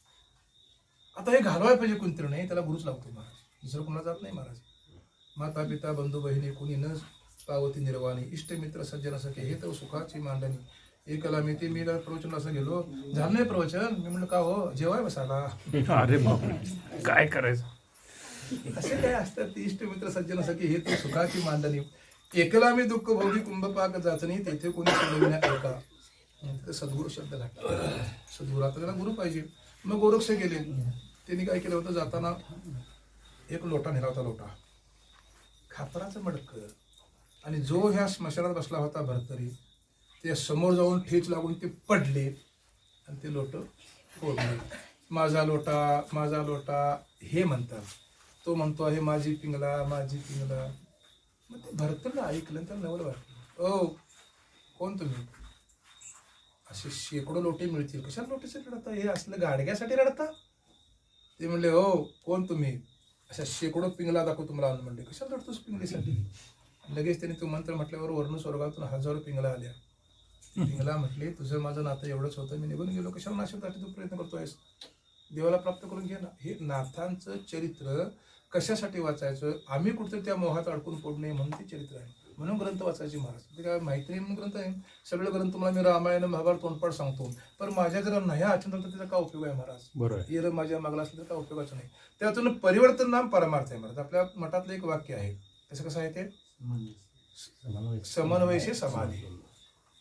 आता हे घालवाय पाहिजे कोणतरी, नाही त्याला गुरुच लागतो महाराज, दुसरं कोणाला जात नाही महाराज. माता पिता बंधू बहिणी कोणी न पावती निर्वाणी, इष्टमित्र सज्जन सखे हे तर सुखाची मांडणी. एकला मी ते मी प्रवचन असं गेलो, झालं नाही प्रवचन. मी म्हणलं का हो, जेवाय बसाला. अरे बाप, काय करायचं. असे काय असतात ते इष्टमित्र सज्जन सखे हे तर सुखाची मांडणी. एकला मी दुःख भोगी कुंभपाक जाचणी, तेथे कोणी सोडविण्या ऐका. सद्गुरू शब्द घातला. सद्गुरू, आता त्याला गुरु पाहिजे. मग गोरक्ष गेले. त्यांनी काय केलं होतं, जाताना एक लोटा नेला होता, लोटा खापराचं मडकं. आणि जो ह्या स्मशानात बसला होता भरतरी, ते समोर जाऊन ठेच लागून ते पडले आणि ते लोट फोडले. माझा लोटा हे म्हणतात. तो म्हणतो आहे माझी पिंगला. मग ते भरतरला ऐकलं तर नवल वाटलं. ओ कोण तुम्ही, असे शेकडो लोटे मिळतील, कशाला लोटेसाठी रडता, हे असलं गाडग्यासाठी रडता. ते म्हणले, हो कोण तुम्ही, अशा शेकडो पिंगला दाखव तुम्हाला म्हणले, कशाला रडतोस पिंगलीसाठी. लगेच त्यांनी तो मंत्र म्हटल्यावर वर्ण स्वर्गातून हजारो पिंगला आल्या. पिंगला म्हटले, तुझं माझं नातं एवढंच होतं, मी निघून गेलो, कशाला नाशासाठी तू प्रयत्न करतोयस, देवाला प्राप्त करून घे ना. हे नाथांचं चरित्र कशासाठी वाचायचं, आम्ही कुठतरी त्या मोहात अडकून पडू नये म्हणून ते चरित्र आहे. म्हणून ग्रंथ वाचायचे महाराज. ते काय माहिती नाही म्हणून ग्रंथ आहे. सगळे ग्रंथ तुम्हाला मी रामायण महाभारत तोंडपाठ सांगतो, पण माझ्या जर नाही आचरण तर त्याचा काय उपयोग आहे महाराज. बरोबर, हे माझ्या मागला असलं तर काय उपयोगाचं नाही. त्यातून परिवर्तन नाम परमार्थ आहे महाराज. आपल्या मठातलं एक वाक्य आहे, त्याचं कसं आहे ते, समन्वयशी समाधी.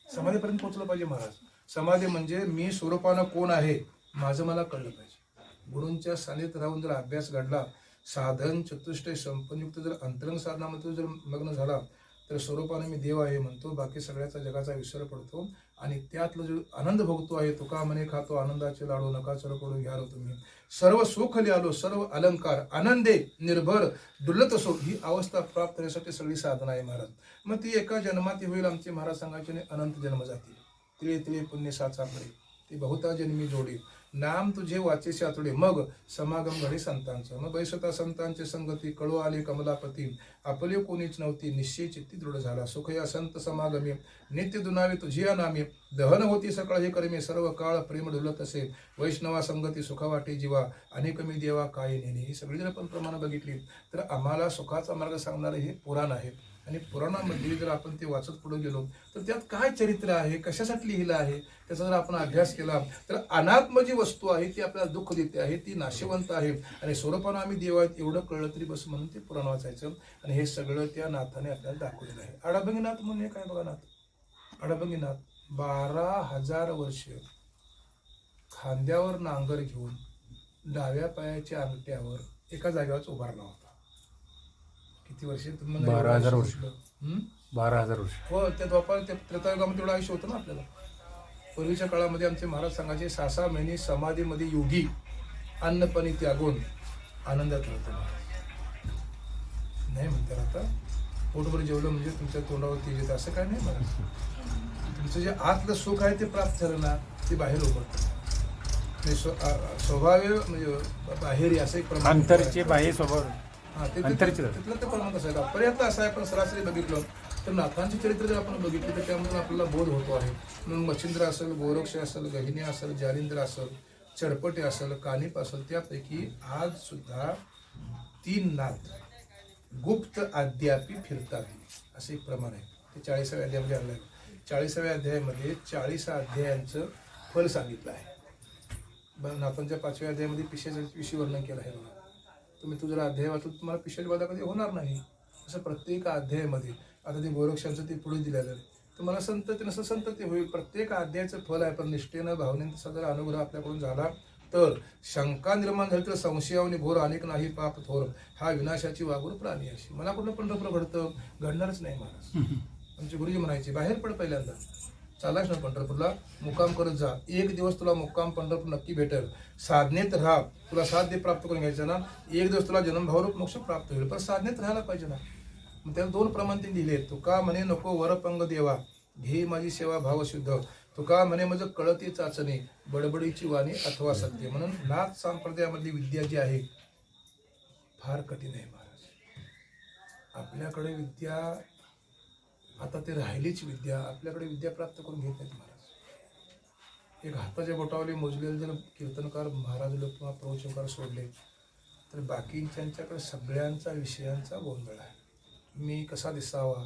समाधीपर्यंत पोहोचलं पाहिजे महाराज. समाधी म्हणजे मी स्वरूपानं कोण आहे माझं मला कळलं पाहिजे. गुरूंच्या सानिध्यात राहून जर अभ्यास घडला, साधन चतुष्टय संपन्नयुक्त जर अंतरंग साधनामध्ये जर मग्न झाला, तर स्वरूपाने मी देव आहे म्हणतो, बाकी सगळ्याचा जगाचा विसर पडतो आणि त्यातलं जो आनंद भोगतो आहे. तुका म्हणे खातो आनंदाचे लाडू, नका चर पडू घ्या रो तुम्ही. सर्व सुख लिहालो, सर्व अलंकार आनंदे निर्भर डुलत असो, ही अवस्था प्राप्त करण्यासाठी सगळी साधना आहे महाराज. मग ती एका जन्मात होईल आमचे महाराज सांगायचे, अनंत जन्म जातील. तिळे तिळे पुण्य साचा पडे, ती बहुता जन्मी जोडी. नाम तुझे वाचेसे आतुडे, मग समागम घडे संतांचं. मग बैसता संतांचे संगती, कळू आले कमलापती. आपले कोणीच नव्हती, निश्चय चित्ती दृढ झाला. सुख या संत समागमे, नित्य दुनावे तुझिया नामे. दहन होती सकळ हे कर्मे, सर्व काळ प्रेम डुलत असे. वैष्णवा संगती सुख वाटे जीवा, अनेक मी देवा काय नेणे. ही सगळी जर आपण प्रमाण बघितली तर आम्हाला सुखाचा मार्ग सांगणारे हे पुराण आहे. आणि पुराणामध्ये जर आपण ते वाचत पुढे गेलो तर त्यात काय चरित्र आहे, कशासाठी लिहिलं आहे, त्याचा जर आपण अभ्यास केला तर अनात्म जी वस्तू आहे ती आपल्याला दुःख देते आहे, ती नाशवंत आहे आणि स्वरूपानं आम्ही देव आहेत एवढं कळलं तरी बस म्हणून ते पुराण वाचायचं. आणि हे सगळं त्या नाथाने आपल्याला दाखवलेलं आहे. अडभंगीनाथ म्हणून एक आहे बघा नाथ, अडभंगीनाथ 12,000 वर्ष खांद्यावर नांगर घेऊन डाव्या पायाच्या अंगठ्यावर एका जागेवरच उभारला होता. किती वर्षे? तुम्हाला 12,000 वर्ष. 12,000 वर्ष. हो, त्या द्वापार त्या त्रेतायुगामध्ये तेवढं आयुष्य होतं ना आपल्याला. पूर्वीच्या काळामध्ये आमचे महाराज सांगायचे 6 महिने समाधीमध्ये योगी अन्नपाणी त्यागून आनंदात राहतो महाराज. नाही म्हणतात आता पोटभर जेवलं म्हणजे तुमच्या तोंडावर तेज येतं असं काय नाही महाराज. तुमचं जे आतलं सुख आहे ते प्राप्त झालं ना ते बाहेर उभं स्वभाव म्हणजे बाहेर असं एक प्रमाण अंतरचे बाह्य स्वभाव. हा ते अंतरचे तिथलं ते प्रमाण कसं आहे पर्यंत असं आहे. पण सरासरी बघितलं तर नाथांचे चरित्र जर आपण बघितले तर त्यामधून आपल्याला बोध होतो आहे. म्हणून मच्छिंद्र असेल, गोरक्ष असेल, गहिनी असेल, जालिंद्र असेल, चडपटे असेल, कानिप असेल, त्यापैकी आज सुद्धा 3 नाथ गुप्त अद्यापी फिरतात असं एक प्रमाण आहे. ते 40व्या अध्यायामध्ये आलं आहे. 40व्या अध्यायामध्ये 40 अध्यायांचं फल सांगितलं आहे. नाथांच्या 5व्या अध्यायामध्ये पिशाचाविषयी वर्णन केलं आहे. बघा तुम्ही तो जरा अध्याय वाचून तुम्हाला पिशाच बाधा कधी होणार नाही. असं प्रत्येक अध्यायामध्ये आता ते गोरक्षांचं ते पुढे दिलेलं आहे. तुम्हाला संतती नसं संतती होईल. प्रत्येक अध्यायाचं फल आहे. पण निष्ठेनं भावनेनं तसा जर अनुग्रह आपल्याकडून झाला तर शंका निर्माण झाली तर संशयावनी घोर अनेक नाही पाप थोर हा विनाशाची वागूर प्राणी अशी. मला कुठलं पंढरपूर घडतं? घडणारच नाही महाराज. आमचे गुरुजी म्हणायचे बाहेर पड पहिल्यांदा. चालायच ना पंढरपूरला, मुक्काम करत जा. 1 दिवस तुला मुक्काम पंढरपूर नक्की भेटेल. साधनेत राहा. तुला साध्य प्राप्त करून घ्यायचं ना. 1 दिवस तुला जन्मभावरूप मोक्ष प्राप्त होईल. पण साधनेत राहायला पाहिजे ना. मग त्याला 2 प्रमाण त्यांनी दिले. तुका म्हणे नको वरपंग देवा घे माझी सेवा भावशुद्ध. तुका म्हणे म्हणजे कळती चाचणी बडबडीची वाणी अथवा सत्य. म्हणून नाथ संप्रदायामधली विद्या जी आहे फार कठीण आहे महाराज. आपल्याकडे विद्या आता ते राहिलीच विद्या आपल्याकडे विद्या प्राप्त करून घेत नाहीत महाराज. एक हाताच्या बोटावले मोजलेले जर कीर्तनकार महाराज लोक किंवा प्रवचनकार सोडले तर बाकींच्याकडे सगळ्यांचा विषयांचा गोंधळ आहे. मी कसा दिसावा,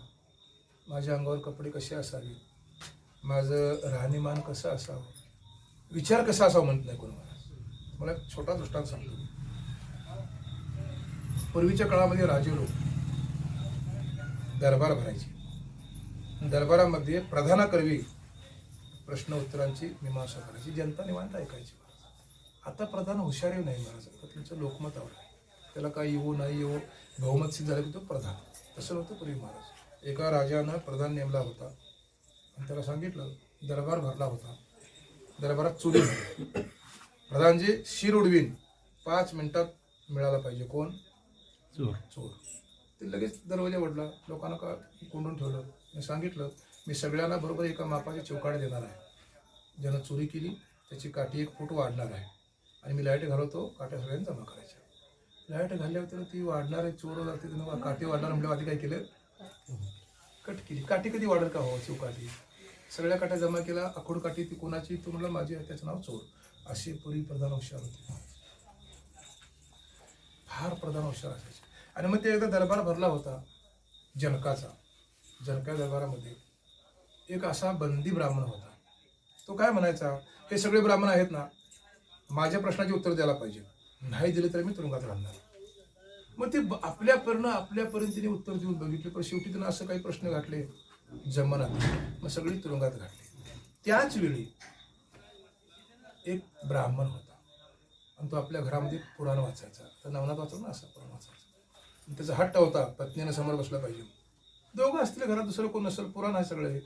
माझ्या अंगावर कपडे कसे असावे, माझं राहणीमान कसं असावं, विचार कसा असावा म्हणत नाही कोण महाराज. मला एक छोटा दृष्टांत सांगतो. पूर्वीच्या काळामध्ये राजे लोक दरबार भरायचे. दरबारामध्ये प्रधानाकरवी प्रश्न उत्तरांची मीमांसा करायची. जनता निवांत ऐकायची महाराज. आता प्रधान हुशारी नाही महाराज. आता त्यांचं लोकमतावर आहे. त्याला काय येऊ नाही येऊ बहुमत सिद्ध झालं की तो प्रधान. तसं नव्हतं पूर्वी महाराज. एका राजानं प्रधान नेमला होता आणि त्याला सांगितलं दरबार भरला होता. दरबारात चोरी झाली. प्रधानजी शिर उडवीन 5 मिनिटात मिळाला पाहिजे. कोण? चोर. ते लगेच दरवाजा ओढला. लोकांना का कोंडून ठेवलं. मी सांगितलं मी सगळ्यांना बरोबर एका मापाचे चौकाडे देणार आहे. ज्यानं चोरी केली त्याची काठी 1 फूट वाढणार आहे आणि मी लाईट घालवतो. काट्या सगळ्यांना जमा करायच्या. लाईट घालल्यावर त्याला ती वाढणारे चोर जाते. त्यानं काठी वाढणार म्हणजे आधी काय केलं? कट केली. काठी कधी वाढेल का हो? चौकाठी सगळ्या काट्या जमा केला. आखूड काठी ती कोणाची? तू म्हणला माझी आहे. त्याचं नाव चोर. असे पूर्वी प्रधान हुशार होते. फार प्रधान हुशार असायचे. आणि मग ते एकदा दरबार भरला होता जनकाचा. जनका दरबारामध्ये एक असा बंदी ब्राह्मण होता. तो काय म्हणायचा, हे सगळे ब्राह्मण आहेत ना, माझ्या प्रश्नाचे उत्तर द्यायला पाहिजे. नाही दिले तर मी तुरुंगात राहणार. मग ते आपल्यापर्यंत तिने उत्तर देऊन बघितले. पण शेवटी त्यांना असं काही प्रश्न घातले जमनात. मग सगळी तुरुंगात घातली. त्याच वेळी एक ब्राह्मण होता आणि तो आपल्या घरामध्ये पुराण वाचायचा. तर नवनाथ वाचतो ना असं पुराण वाचायचा. त्याचा हट्ट होता पत्नीनं समोर बसला पाहिजे. दोघं असतील घरात, दुसरं कोण नसेल. पुराण आहे सगळे.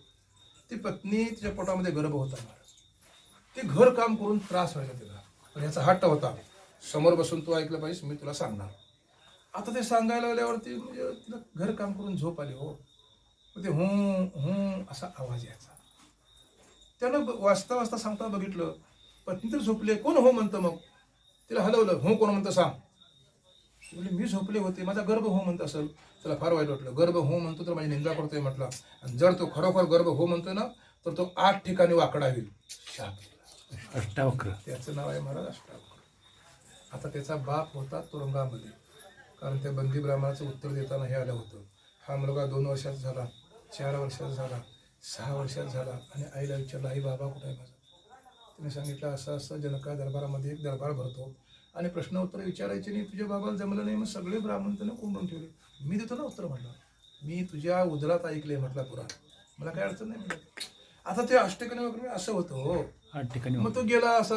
ती पत्नी तिच्या पोटामध्ये गर्भ होता महाराज. ते घर काम करून त्रास व्हायचा तिला. पण याचा हट्ट होता समोर बसून तू ऐकलं पाहिजे, मी तुला सांगणार. आता ते सांगायला लागल्यावरती म्हणजे तिला घर काम करून झोप आली हो. मग ते हूं असा आवाज यायचा. त्यानं वाचता वाचता सांगता बघितलं पत्नी तर झोपले. कोण हो म्हणतं? मग तिला हलवलं. हो कोण म्हणतं सांग. म्हणजे मी झोपले होते, माझा गर्भ हो म्हणत असेल. त्याला फार वाईट वाटलं. गर्भ हो म्हणतो तर माझी निंदा करतोय म्हटला. आणि जर तो खरोखर गर्भ हो म्हणतोय ना तर तो 8 ठिकाणी वाकडा होईल. शाप. अष्टावक्र. त्याचं नाव आहे महाराज अष्टावक्र. आता त्याचा बाप होता तुरुंगामध्ये. कारण त्या बंदी ब्राह्मणाचं उत्तर देताना हे आलं होतं. हा मुलगा 2 वर्षाचा झाला, 4 वर्षाचा झाला, 6 वर्षाचा झाला. आणि आईला विचारलं आई बाबा कुठे आहे माझा? तिने सांगितलं असं असं जनका दरबारामध्ये एक दरबार भरतो आणि प्रश्न उत्तर विचारायचे नाही. तुझ्या बाबाला जमलं नाही. मग सगळे ब्राह्मण त्यानं कोंडून ठेवले. मी देतो ना उत्तर म्हटलं. मी तुझ्या उदरात ऐकले म्हटलं पुराण. मला काय अडचण नाही म्हटलं. आता ते अष्टकनी वगैरे असं होतं हो. 8 ठिकाणी मग तो गेला असा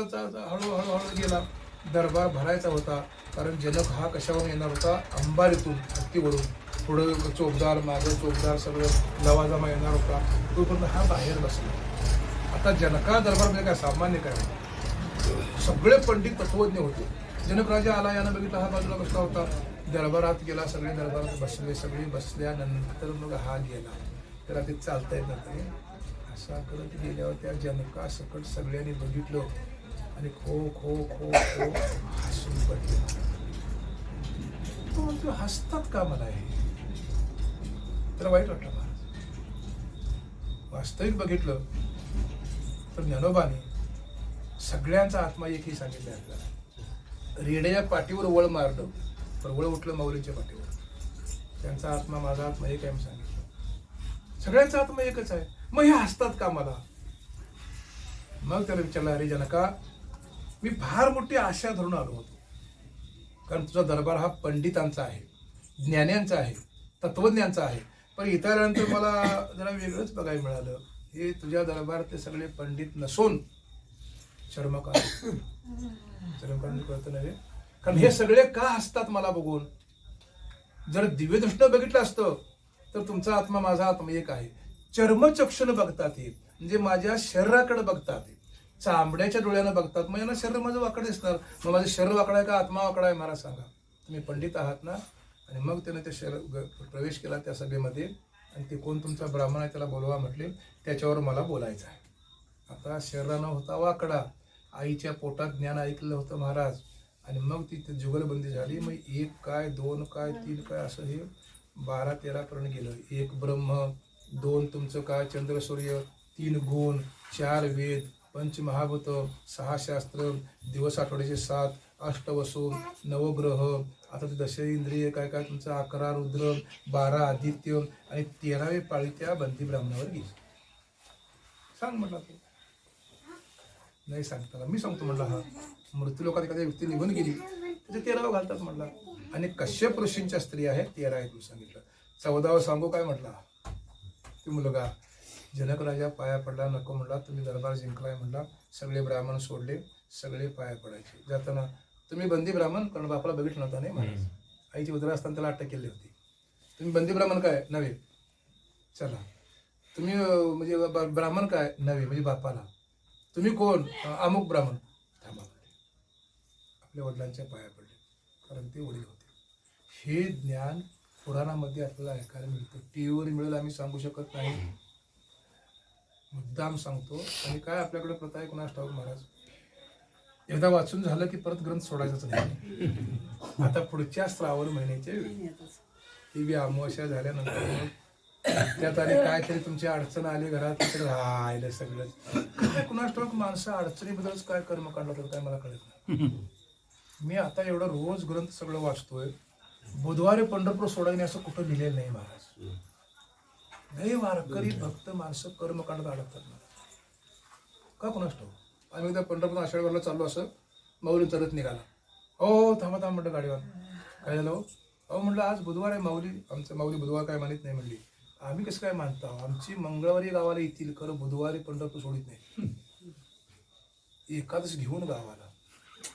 हळूहळू गेला. दरबार भरायचा होता, कारण जनक हा कशावरून येणार होता, अंबारीतून हत्तीवरून. पुढं चोपदार, मागं चोपदार, सगळं लवाजमा येणार होता. तोपर्यंत हा बाहेर बसला. आता जनका दरबार म्हणजे काय सामान्य काय, सगळे पंडित तत्वज्ञ होते. जनक राजा आला, यानं बघितलं, हा बाजूला बसला होता. दरबारात गेला, सगळे दरबारात बसले. सगळे बसल्यानंतर मग हा गेला. त्याला ते चालता येत नाही. असा करत गेल्यावर त्या जनका सकट सगळ्यांनी बघितलं आणि खो खो खो खो हसून पडले. तो म्हणतो, हसतात का मला हे? त्याला वाईट वाटलं. महाराज वास्तविक बघितलं तर ज्ञानोबाने सगळ्यांचा आत्मा एकही सांगितलं आपल्याला. रेड्याच्या पाठीवर वळ मारलं, पण वळ उठलं माऊलीच्या पाठीवर. त्यांचा आत्मा माझा आत्मा एक आहे म्हणून सांगितलं. सगळ्यांचा आत्मा एकच आहे, मग हे हसतात का मला? मग त्याला विचारलं, अरे जनका, मी फार मोठी आशा धरून आलो होतो, कारण तुझा दरबार हा पंडितांचा आहे, ज्ञान्यांचा आहे, तत्वज्ञांचा आहे. पण इतरांनंतर मला जरा वेगळंच बघायला मिळालं. हे तुझ्या दरबारातले सगळे पंडित नसून चर्मकार कळतं नव्हे. कारण हे सगळे का हसतात मला बघून? जर दिव्यदृष्टीनं बघितलं असतं तर तुमचा आत्मा माझा आत्मा एक आहे. चर्मचक्षुनं बघतात हे, म्हणजे माझ्या शरीराकडे बघतात, चांबड्याच्या डोळ्यानं बघतात. मग यांना शरीर माझं वाकडं दिसणार. मग माझं शरीर वाकडं आहे का आत्मा वाकडा आहे? मला सांगा. तुम्ही पंडित आहात ना? आणि मग त्यानं त्या शरीर प्रवेश केला त्या सभेमध्ये, आणि ते कोण तुमचा ब्राह्मण आहे त्याला बोलवा म्हटले. त्याच्यावर मला बोलायचं आहे. आता शरीरानं होता वाकडा, आईच्या पोटात ज्ञान ऐकलं होतं महाराज, आणि मग ती जुगलबंदी झाली. मग 1 काय 2 काय 3 काय असं हे 12-13 पर्यंत गेलं. 1 ब्रह्म, 2 तुमचं काय चंद्र सूर्य, 3 गुण, 4 वेद, 5 महाभूत, 6 शास्त्र, दिवस आठवड्याचे 7, अष्टवसू, नवग्रह, आता ते 10 इंद्रिय काय काय तुमचं, 11 रुद्र, 12 आदित्य, आणि 13वी पाळी त्या बंदी ब्राह्मणावर गेली. सांग म्हटलं तू. नाही सांगता, मी सांगतो म्हटलं. हा मृत्यू लोकात एखादी व्यक्ती निघून गेली त्याचे 13व घालतात म्हटलं. आणि कश्यप ऋषींच्या स्त्री आहेत 13 आहेत म्हणून सांगितलं. 14व सांगू काय म्हटला? ती मुलगा जनक राजा पाया पडला, नको म्हणला, तुम्ही दरबार जिंकलाय म्हणला. सगळे ब्राह्मण सोडले, सगळे पाया पडायचे. जाताना तुम्ही बंदी ब्राह्मण, कारण बापाला बघितलं नव्हता नाही महाराज, आईची उदर असताना त्याला अटक केली होती. तुम्ही बंदी ब्राह्मण काय? नव्हे. चला, तुम्ही म्हणजे ब्राह्मण काय? नव्हे, म्हणजे बापाला. तुम्ही कोण? अमुक ब्राह्मण. थांबा, आपल्या वडिलांच्या पाया पडले, कारण ते वडील होते. हे ज्ञान पुराणामध्ये आपल्याला ऐकायला मिळतं. टीव्हीवर मिळेल आम्ही सांगू शकत नाही, मुद्दाम सांगतो. आणि काय आपल्याकडे प्रथा आहे कोणास ठाऊक महाराज, एकदा वाचून झालं की परत ग्रंथ सोडायचाच नाही. आता पुढच्या श्रावण महिन्याच्या वेळी ती बी अमावस्या झाल्यानंतर त्यात आणि काहीतरी तुमची अडचण आली घरात, तर राहिलं सगळं. काय कुणास ठाऊक माणसं अडचणीबद्दलच काय कर्मकांड होतं काय मला कळत नाही. मी आता एवढं रोज ग्रंथ सगळं वाचतोय. बुधवारी पंढरपूर सोडायने असं कुठं लिहिलेलं नाही महाराज. नाही, वारकरी भक्त माणसं कर्मकांडात अडकतात महाराज. का कुणास ठाऊक. आम्ही एकदा पंढरपूर आषाढवारला चाललो, असं माऊली चलत निघाला. थांबा थांबा म्हटलं गाडीवर. काय झालं? म्हटलं आज बुधवार आहे माऊली. आमचं माऊली बुधवार काय मानित नाही म्हणली. आम्ही कसं काय मानतो? आमची मंगळवारी गावाला येतील, खरं बुधवारी पंढरपूर सोडित नाही. एकादश घेऊन गावाला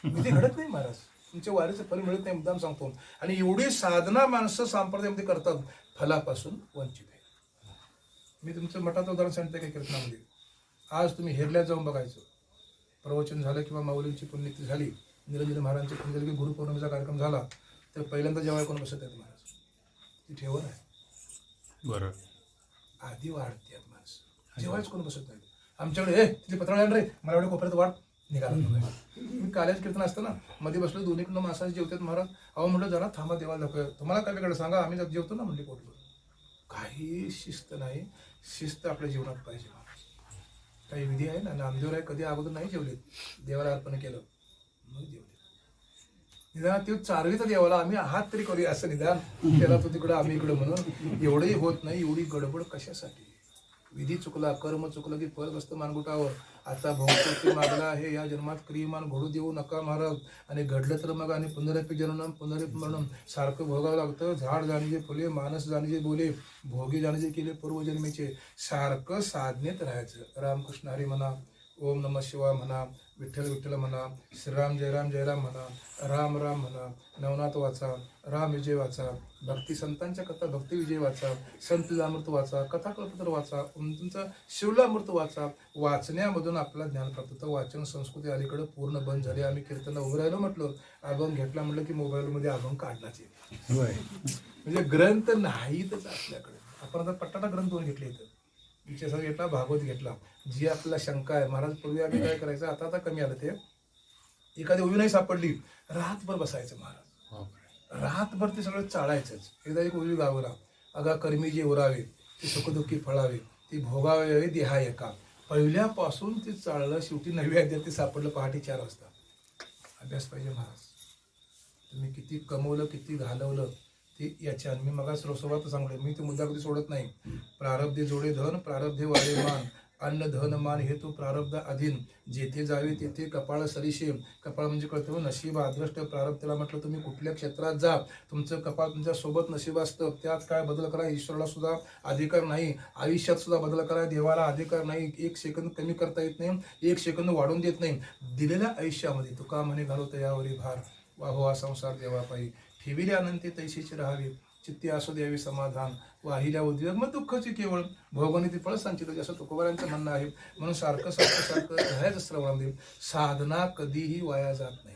मी ते घडत नाही महाराज. तुमच्या वारीचं फल मिळत नाही, मुद्दाम सांगतो. आणि एवढी साधना माणसं संप्रदायामध्ये करतात, फलापासून वंचित आहे. मी तुमचं मठाचं उदाहरण सांगते काय कीर्तनामध्ये. आज तुम्ही हेरल्यात जाऊन बघायचं, प्रवचन झालं किंवा माऊलींची पुण्यतिथी झाली, निरंजन महाराजांची पुण्यतिथी झाली, गुरुपौर्णिमेचा कार्यक्रम झाला, तर पहिल्यांदा जेव्हा कोण बसत आहेत महाराज, ती ठेवण आहे. बरं, आधी वाढते माणसं, जेव्हाच कोण बसत नाही. आमच्याकडे तिथे पत्रावळ्या रे, मला एवढे कोपऱ्यात वाढ निघाला. मी कालेज कीर्तन असतं ना, मध्ये बसलो, 2 किलो माणसाचे जेवतात महाराज. म्हटलं जरा थांबा, देवाला दाखव, तुम्हाला काय वेगळं सांगा, आम्ही जेवतो ना म्हणजे पोटभर. काही शिस्त नाही. शिस्त आपल्या जीवनात पाहिजे. काही विधी आहे ना, नामदेव आहे कधी अगोदर नाही जेवले, देवाला अर्पण केलं मग जेवले. निदान ते चारवीचा देवाला आम्ही आहात तरी करूया असं निदान. त्याला तो तिकडं आम्ही इकडं म्हणून. एवढंही होत नाही. एवढी गडबड कशासाठी? विधी चुकला, कर्म चुकलं की फळ बसतं मानगुटावर. आता भोगतो मागला आहे, या जन्मात क्रियमान घडू देऊ नका महाराज. आणि घडलं तर मग आणि पुनरपी जननम पुनरपी मरणम सारखं भोगावं लागतं. झाड जाणीजे फुले, मानस जाणीजे बोले, भोगी जाणीजे केले पूर्वजन्मीचे. सारखं साधनेत राहायचं. रामकृष्ण हरी म्हणा, ओम नमः शिवाय म्हणा, विठ्ठल विठ्ठल म्हणा, श्रीराम जय राम म्हणा, राम राम म्हणा, नवनाथ वाचा, राम विजय वाचा, भक्ती संतांच्या कथा भक्ती विजय वाचा, संत अमृत वाचा, कथा कल्पतर वाचा, तुमचं शिवलामृत वाचा. वाचण्यामधून आपल्याला ज्ञान प्राप्त होतं. वाचन संस्कृती अलीकडे पूर्ण बंद झाली. आम्ही कीर्तनला उभं राहिलो म्हटलं, अभंग घेतला म्हटलं की मोबाईलमध्ये अभंग काढलाच आहे. होय. म्हणजे ग्रंथ नाहीतच आपल्याकडे. आपण आता पट्टाटा ग्रंथ दोन घेतले इथं, विचार घेतला, भागवत घेतला. जी आपल्याला शंका आहे, महाराज पूर्वी आम्ही काय करायचं, आता कमी आलं ते, एखादी ओवी नाही सापडली, रातभर बसायचं महाराज, रातभर ते सगळं चाळायचंच. एकदा एक ओवी गावला, अगा कर्मी जे उरावे ते सुखदुःखी फळावे, ती भोगावे देहा एका. पहिल्यापासून ते चाळलं, शेवटी नवी अध्याय ते सापडलं पहाटे 4 वाजता. अभ्यास पाहिजे महाराज. तुम्ही किती कमवलं, किती घालवलं ते याच्या. मी मग सुरुवात सांगले, मी ते मुद्दा कधी सोडत नाही. प्रारब्धे जोडे धन, प्रारब्धे वाढे मान, अन्न धन मान हे तो प्रारब्ध अधीन, जेथे जावे तेथे कपाळ सरीशे. कपाळ म्हणजे कळतं नशीब, अदृष्ट, प्रारब्ध. त्याला म्हटलं तुम्ही कुठल्या क्षेत्रात जा, तुमचं कपाळ तुमच्या सोबत नशीब असतं. त्यात काय बदल करा, ईश्वराला सुद्धा अधिकार नाही. आयुष्यात सुद्धा बदल करा, देवाला अधिकार नाही. 1 सेकंद कमी करता येत नाही, 1 सेकंद वाढून देत नाही. दिलेल्या आयुष्यामध्ये तुका म्हणे घालवत यावरी भार, वाहोवा संसार देवा पायी, ठेविले अनंती तैशीचे राहावे, चित्ती असू द्यावे समाधान, वाहिल्या उद्योग मग दुःखाची केवळ, भोगवणे ती फळ संचित, असं तुकोबारांचं म्हणणं आहे. म्हणून सारखं सारखं सारखं राहायचं श्रवणामध्ये. साधना कधीही वाया जात नाही.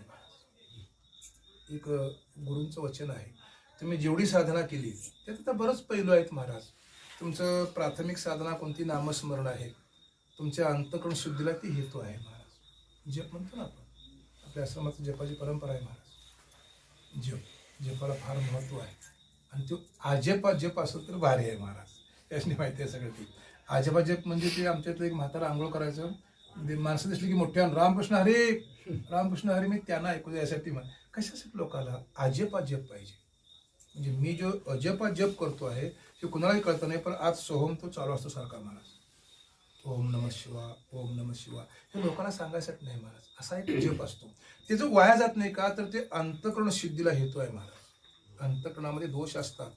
एक गुरूंचं वचन आहे, तुम्ही जेवढी साधना केली त्यात आता बरंच पैलू आहेत महाराज. तुमचं प्राथमिक साधना कोणती, नामस्मरण आहे. तुमच्या अंतःकरण शुद्धीला ती हेतू आहे महाराज. जप म्हणतो ना आपण, आपल्या आश्रमात जपाची परंपरा आहे महाराज. जपाला फार महत्त्व आहे. आणि तो आजेपा जप असेल तर भारी आहे महाराज. त्याच्यानी माहिती आहे सगळं. ती आजेपा जप म्हणजे ते आमच्यातलं एक म्हातारा आंघोळ करायचं, माणसं दिसली की मोठ्या रामकृष्ण हरी, रामकृष्ण हरी. मी त्यांना ऐकू द्यासाठी कशासाठी लोकांना आजेपा जप पाहिजे. म्हणजे मी जो अजपा जप करतो आहे ते कुणालाही कळतं नाही, पण आज सोहम तो चालू असतो सारखा महाराज. ओम नमः शिवा, ओम नमः शिवा, हे लोकांना सांगायसाठी नाही महाराज. असा एक जप असतो, ते जो वाया जात नाही का, तर ते अंतःकरण शुद्धीला हेतू आहे महाराज. अंतःकरणामध्ये दोष असतात,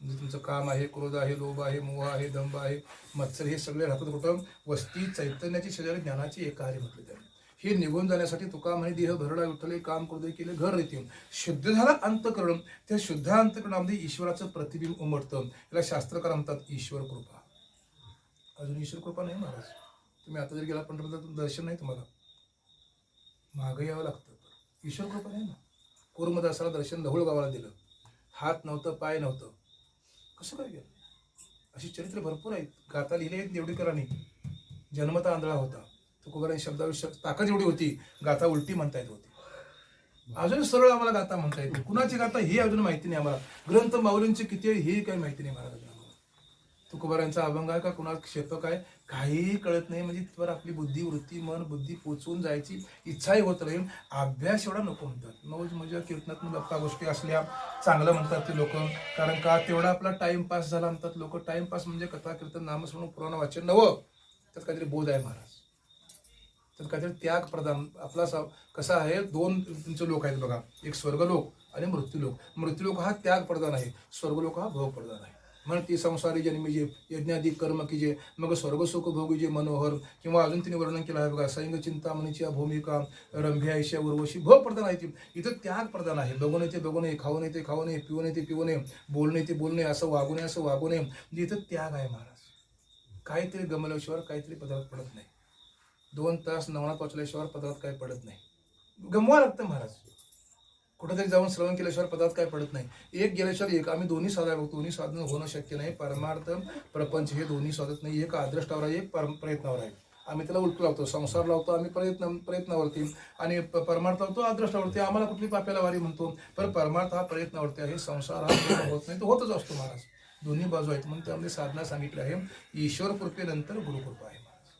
म्हणजे तुमचं काम आहे, क्रोध आहे, लोभ आहे, मोह आहे, दंभ आहे, मत्सर, हे सगळे राहतात कुठं, वस्ती चैतन्याची शेजारी ज्ञानाची एकाहारी म्हटलं त्याने. हे निघून जाण्यासाठी तुका म्हणे देह भरडा विठ्ठले काम करू दे केले घर रीती. शुद्ध झाला अंतःकरण, त्या शुद्ध अंतःकरणामध्ये ईश्वराचं प्रतिबिंब उमटतं. याला शास्त्रकार म्हणतात ईश्वर कृपा. अजून ईश्वर कृपा नाही महाराज. तुम्ही आता जर गेला पंढरपूरचं दर्शन नाही, तुम्हाला मागं यावं लागतं. ईश्वर कृपा नाही ना. कुर्मदासाला दर्शन ढवळ गावाला दिलं, हात नव्हतं, पाय नव्हतं, कसं काय गेलं. अशी चरित्र भरपूर आहेत. गाता लिहिले आहेत देवडीकरांनी. जन्मता आंधळा होता, तुकोबारांनी शब्दाविषयी ताकद एवढी होती, गाता उलटी म्हणता येत होती. अजून सरळ आम्हाला गाता म्हणता येते. कुणाची गाता हे अजून माहिती नाही आम्हाला. ग्रंथ माऊलींचे किती आहे हे काही माहिती नाही महाराज. तुकोबारांचा अभंग आहे का, कुणाला क्षेपक आहे, काहीही कळत नाही. म्हणजे तिथवर आपली बुद्धी, वृत्ती, मन बुद्धी पोचवून जायची इच्छाही होत राहील. अभ्यास एवढा नको म्हणतात. मौज मजा कीर्तनात गप्पा गोष्टी असल्या चांगलं म्हणतात ते लोक. कारण का, तेवढा आपला टाइमपास झाला म्हणतात लोक. टाइमपास म्हणजे कथा कीर्तन नामस्मरण पुराण वाचन नवं, त्यात काहीतरी बोध आहे महाराज. तर काहीतरी त्याग प्रदान आपला कसा आहे. 2 तुमचे लोक आहेत बघा, एक स्वर्गलोक आणि मृत्यूलोक. मृत्यूलोक हा त्याग प्रदान आहे, स्वर्गलोक हा भोग प्रदान आहे. म्हणते संसारी जन्मीजे यज्ञादी कर्म कीजे, मग स्वर्गसुख भोगीजे मनोहर. किंवा अजून तिने वर्णन केलं आहे बघा, सैंग चिंतामणीची भूमिका, रंभ्या ऐशा उर्वशी. भोग प्रदान आहे ती, इथं त्याग प्रदान आहे. बघू नये ते बघू नये, खाऊ नये ते खाऊ नये, पिऊ नये ते पिऊ नये, बोलू नये ते बोलू नये, असं वागू नये असं वागू नये. म्हणजे इथं त्याग आहे महाराज. काहीतरी गमल्याशिवाय काहीतरी पदार्थ पडत नाही. 2 तास नवनाथ वाचल्याशिवाय पदार्थ काही पडत नाही. गमवा लागतं महाराज. कुठेतरी जाऊन श्रवण केल्याशिवाय पदार्थ काय पडत नाही. एक गेल्याशिवाय एक. आम्ही दोन्ही साधना बघतो, दोन्ही साधनं होणं शक्य नाही. परमार्थ प्रपंच हे दोन्ही साधत नाही. एक आदृष्टावर आहे, एक प्रयत्नावर आहे. आम्ही त्याला उलट लावतो. संसार लावतो आम्ही प्रयत्नावरती, आणि परमार्थ लावतो आदृष्टावरती. आम्हाला कुठली पाप्याला वारी म्हणतो, पण परमार्थ हा प्रयत्नावरती आहे. संसार हा होत नाही, तो होतच असतो महाराज. दोन्ही बाजू आहेत. म्हणून त्यामध्ये साधना सांगितली आहे. ईश्वर कृपेनंतर गुरुकृपा आहे महाराज.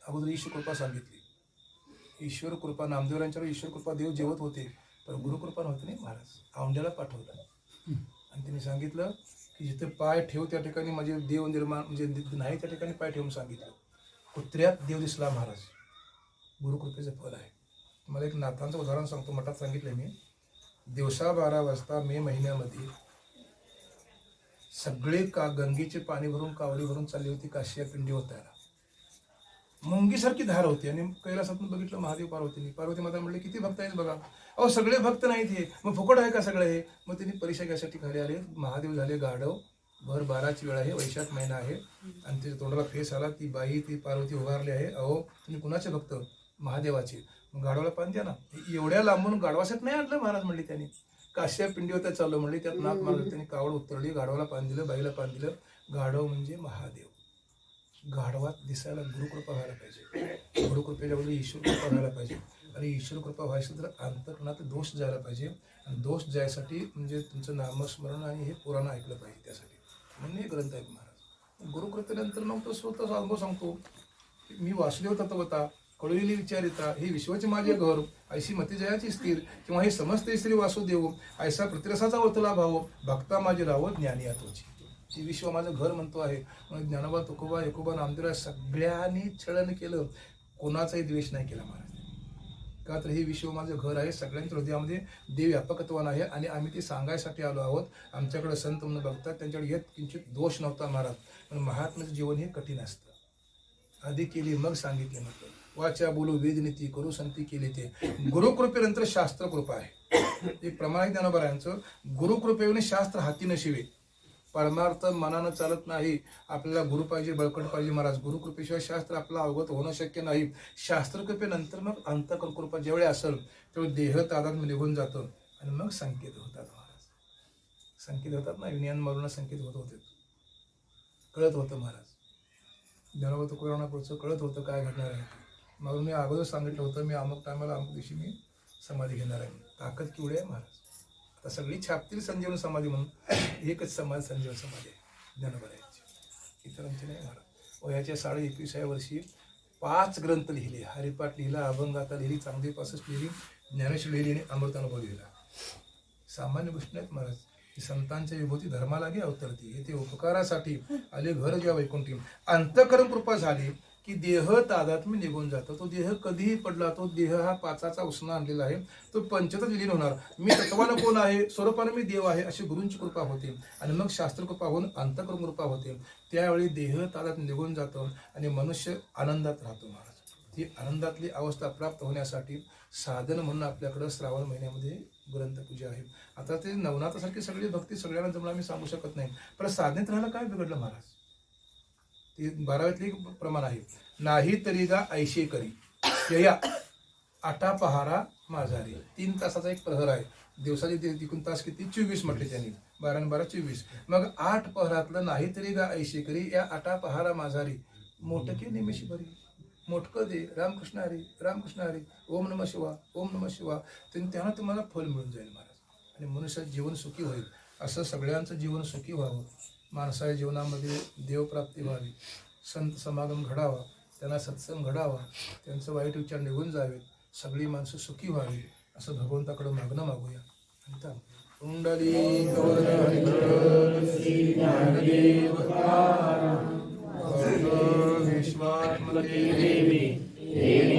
अगोदर ईश्वर कृपा सांगितली. ईश्वर कृपा, नामदेवरांच्यावर ईश्वर कृपा देव जेवत होते, पण गुरुकृपा नव्हती नाही महाराज. औंढ्याला पाठवलं आणि त्यांनी सांगितलं की जिथे पाय ठेव त्या ठिकाणी म्हणजे देव निर्माण म्हणजे नाही त्या ठिकाणी पाय ठेवून सांगितलं. कुत्र्यात देव दिसला महाराज. गुरुकृपेचं फल आहे. मला एक नाथांचं उदाहरण सांगतो. मठात सांगितलं मी, दिवसा 12 वाजता मे महिन्यामध्ये सगळे गंगेचे पाणी भरून कावडी भरून चालली होती काशी या पिंडी होत्याला. मुंगीसारखी धार होती आणि कैलासातून बघितलं महादेव पार्वतीने. पार्वती माता म्हणले किती भक्त आहेत बघा. अहो सगळे भक्त नाहीत हे, मग फुकट आहे का सगळं हे? मग त्यांनी परीक्षा घ्यायसाठी खाली आले. महादेव झाले गाढव. भर 12ची वेळ आहे, वैशाख महिना आहे आणि तिच्या तोंडाला फेस आला. ती बाई ती पार्वती उभारली आहे. अहो तुम्ही कुणाचे भक्त? महादेवाचे. मग गाढवाला पान द्या ना. एवढ्या लांबून गाढवासाठी नाही आणलं महाराज म्हणले त्यांनी. काश्या पिंडी होत्या चाललं म्हणले. त्यात नाक मारलं त्यांनी, कावड उतरली. गाढवाला पान दिलं, बाईला पान दिलं. गाढव म्हणजे महादेव. गाढवात दिसायला गुरुकृपा व्हायला पाहिजे. गुरुकृपेच्या बरोबर ईश्वर कृपा व्हायला पाहिजे. आणि ईश्वर कृपा व्हायचं तर अंतकरणात दोष जायला पाहिजे. आणि दोष जायसाठी म्हणजे तुमचं नामस्मरण आणि हे पुराण ऐकलं पाहिजे. त्यासाठी म्हणून हे ग्रंथ आहेत महाराज. गुरुकृपेनंतर मग तो स्वतःचा अनुभव सांगतो. मी वासुदेव तत्वता कळविली विचारिता, हे विश्वाचे माझे घर, ऐशी मती जयाची स्थिर, किंवा हे समजते श्री वासुदेव, ऐसा प्रतिरसाचा ओतला भाव, भक्ता माझे राव ज्ञानी यातोची. हे विश्व माझं घर म्हणतो आहे. मग ज्ञानोबा तुकोबा एकोबा नामदेव सगळ्यांनी छळण केलं, कोणाचाही द्वेष नाही केला महाराज. का तर हे विश्व माझं घर आहे. सगळ्यांच्या हृदयामध्ये देव व्यापकत्वान आहे आणि आम्ही ते सांगायसाठी आलो आहोत. आमच्याकडे संत म्हणून बघतात, त्यांच्याकडे येत किंचित दोष नव्हता महाराज. पण महात्म्याचं जीवन हे कठीण असतं. आधी केली मग सांगितले म्हटलं. वाचा बोलू वेद नीती करू संती केली ते. गुरुकृपेनंतर शास्त्र कृपा आहे. एक प्रमाण आहे ज्ञानोबरायांचं. गुरुकृपेने शास्त्र हाती नशिवे. परमार्थ मनानं चालत नाही. आपल्याला गुरु पाहिजे, बळकट पाहिजे महाराज. गुरुकृपेशिवाय शास्त्र आपला अवगत होणं शक्य नाही. शास्त्रकृपेनंतर मग अंतःकरण कृपा ज्यावेळी असेल त्यावेळी देह तादात निघून जातं आणि मग संकेत होतात महाराज. संकेत होतात ना, विज्ञान मारून संकेत होत होते. कळत होतं महाराज. ज्ञानोबा तुकोबांना पुढचं कळत होतं काय घडणार आहे. मग मी अगोदर सांगितलं होतं मी अमुक टायमाला अमुक दिवशी मी समाधी घेणार आहे. ताकद केवढी आहे महाराज. आता सगळी छापतील संजीवन समाधी म्हणून. एकच समाधी संजीवन समाधी आहे ज्ञानोबरायांची, इतरांची नाही महाराज. वयाच्या 21व्या वर्षी 5 ग्रंथ लिहिले. हरिपाठ लिहिला, अभंगाता लिहिली, चांगदेव पासष्ट लिहिली, ज्ञानेश्वर लिहिली आणि अमृतानुभव लिहिला. सामान्य गोष्ट नाहीत महाराज. ही संतांच्या विभूती धर्मा लागे अवतरती. येथे उपकारासाठी आले घर जेव्हा वैकुंठी. अंतःकरण कृपा झाली की देह तादात्म्य निघून जातो. तो देह कधीही पडला, तो देह हा 5चा उसना आणलेला आहे, तो पंचतच विलीन होणार. मी तत्वानं कोण आहे, स्वरूपानं मी देव आहे, अशी गुरूंची कृपा होते. आणि मग शास्त्र कृपा होऊन अंतःकरण कृपा होते. त्यावेळी देह तादात निघून जातो आणि मनुष्य आनंदात राहतो महाराज. ती आनंदातली अवस्था प्राप्त होण्यासाठी साधन म्हणून आपल्याकडं श्रावण महिन्यामध्ये ग्रंथपूजा आहे. आता ते नवनाथासारखी सगळी भक्ती सगळ्यांना जमणार मी सांगू शकत नाही. पण साधनेत राहायला काय बिघडलं महाराज. ते 12वीतले प्रमाण आहे. नाही तरी गा ऐशे करी यया 8 पहारा माझारी. 3 तासाचा एक प्रहर आहे. दिवसाचे तिकून तास किती 24 म्हटले त्यांनी. 12 आणि 12 24. मग 8 पहरातलं नाही तरी गा ऐशे करी या 8 पहारा माझारी. मोठके निमेशी भरी. मोठकं दे. रामकृष्ण हरी रामकृष्ण हरी. ओम नमः शिवा ओम नमः शिवा. त्यांना तुम्हाला फल मिळून जाईल महाराज. आणि मनुष्याचं जीवन सुखी होईल. असं सगळ्यांचं जीवन सुखी व्हावं. माणसाच्या जीवनामध्ये देवप्राप्ती व्हावी, संत समागम घडावा, त्यांना सत्संग घडावा, त्यांचं वाईट विचार निघून जावेत, सगळी माणसं सुखी व्हावी असं भगवंताकडं मागणं मागूया. कुंडली विश्वात्मके देवी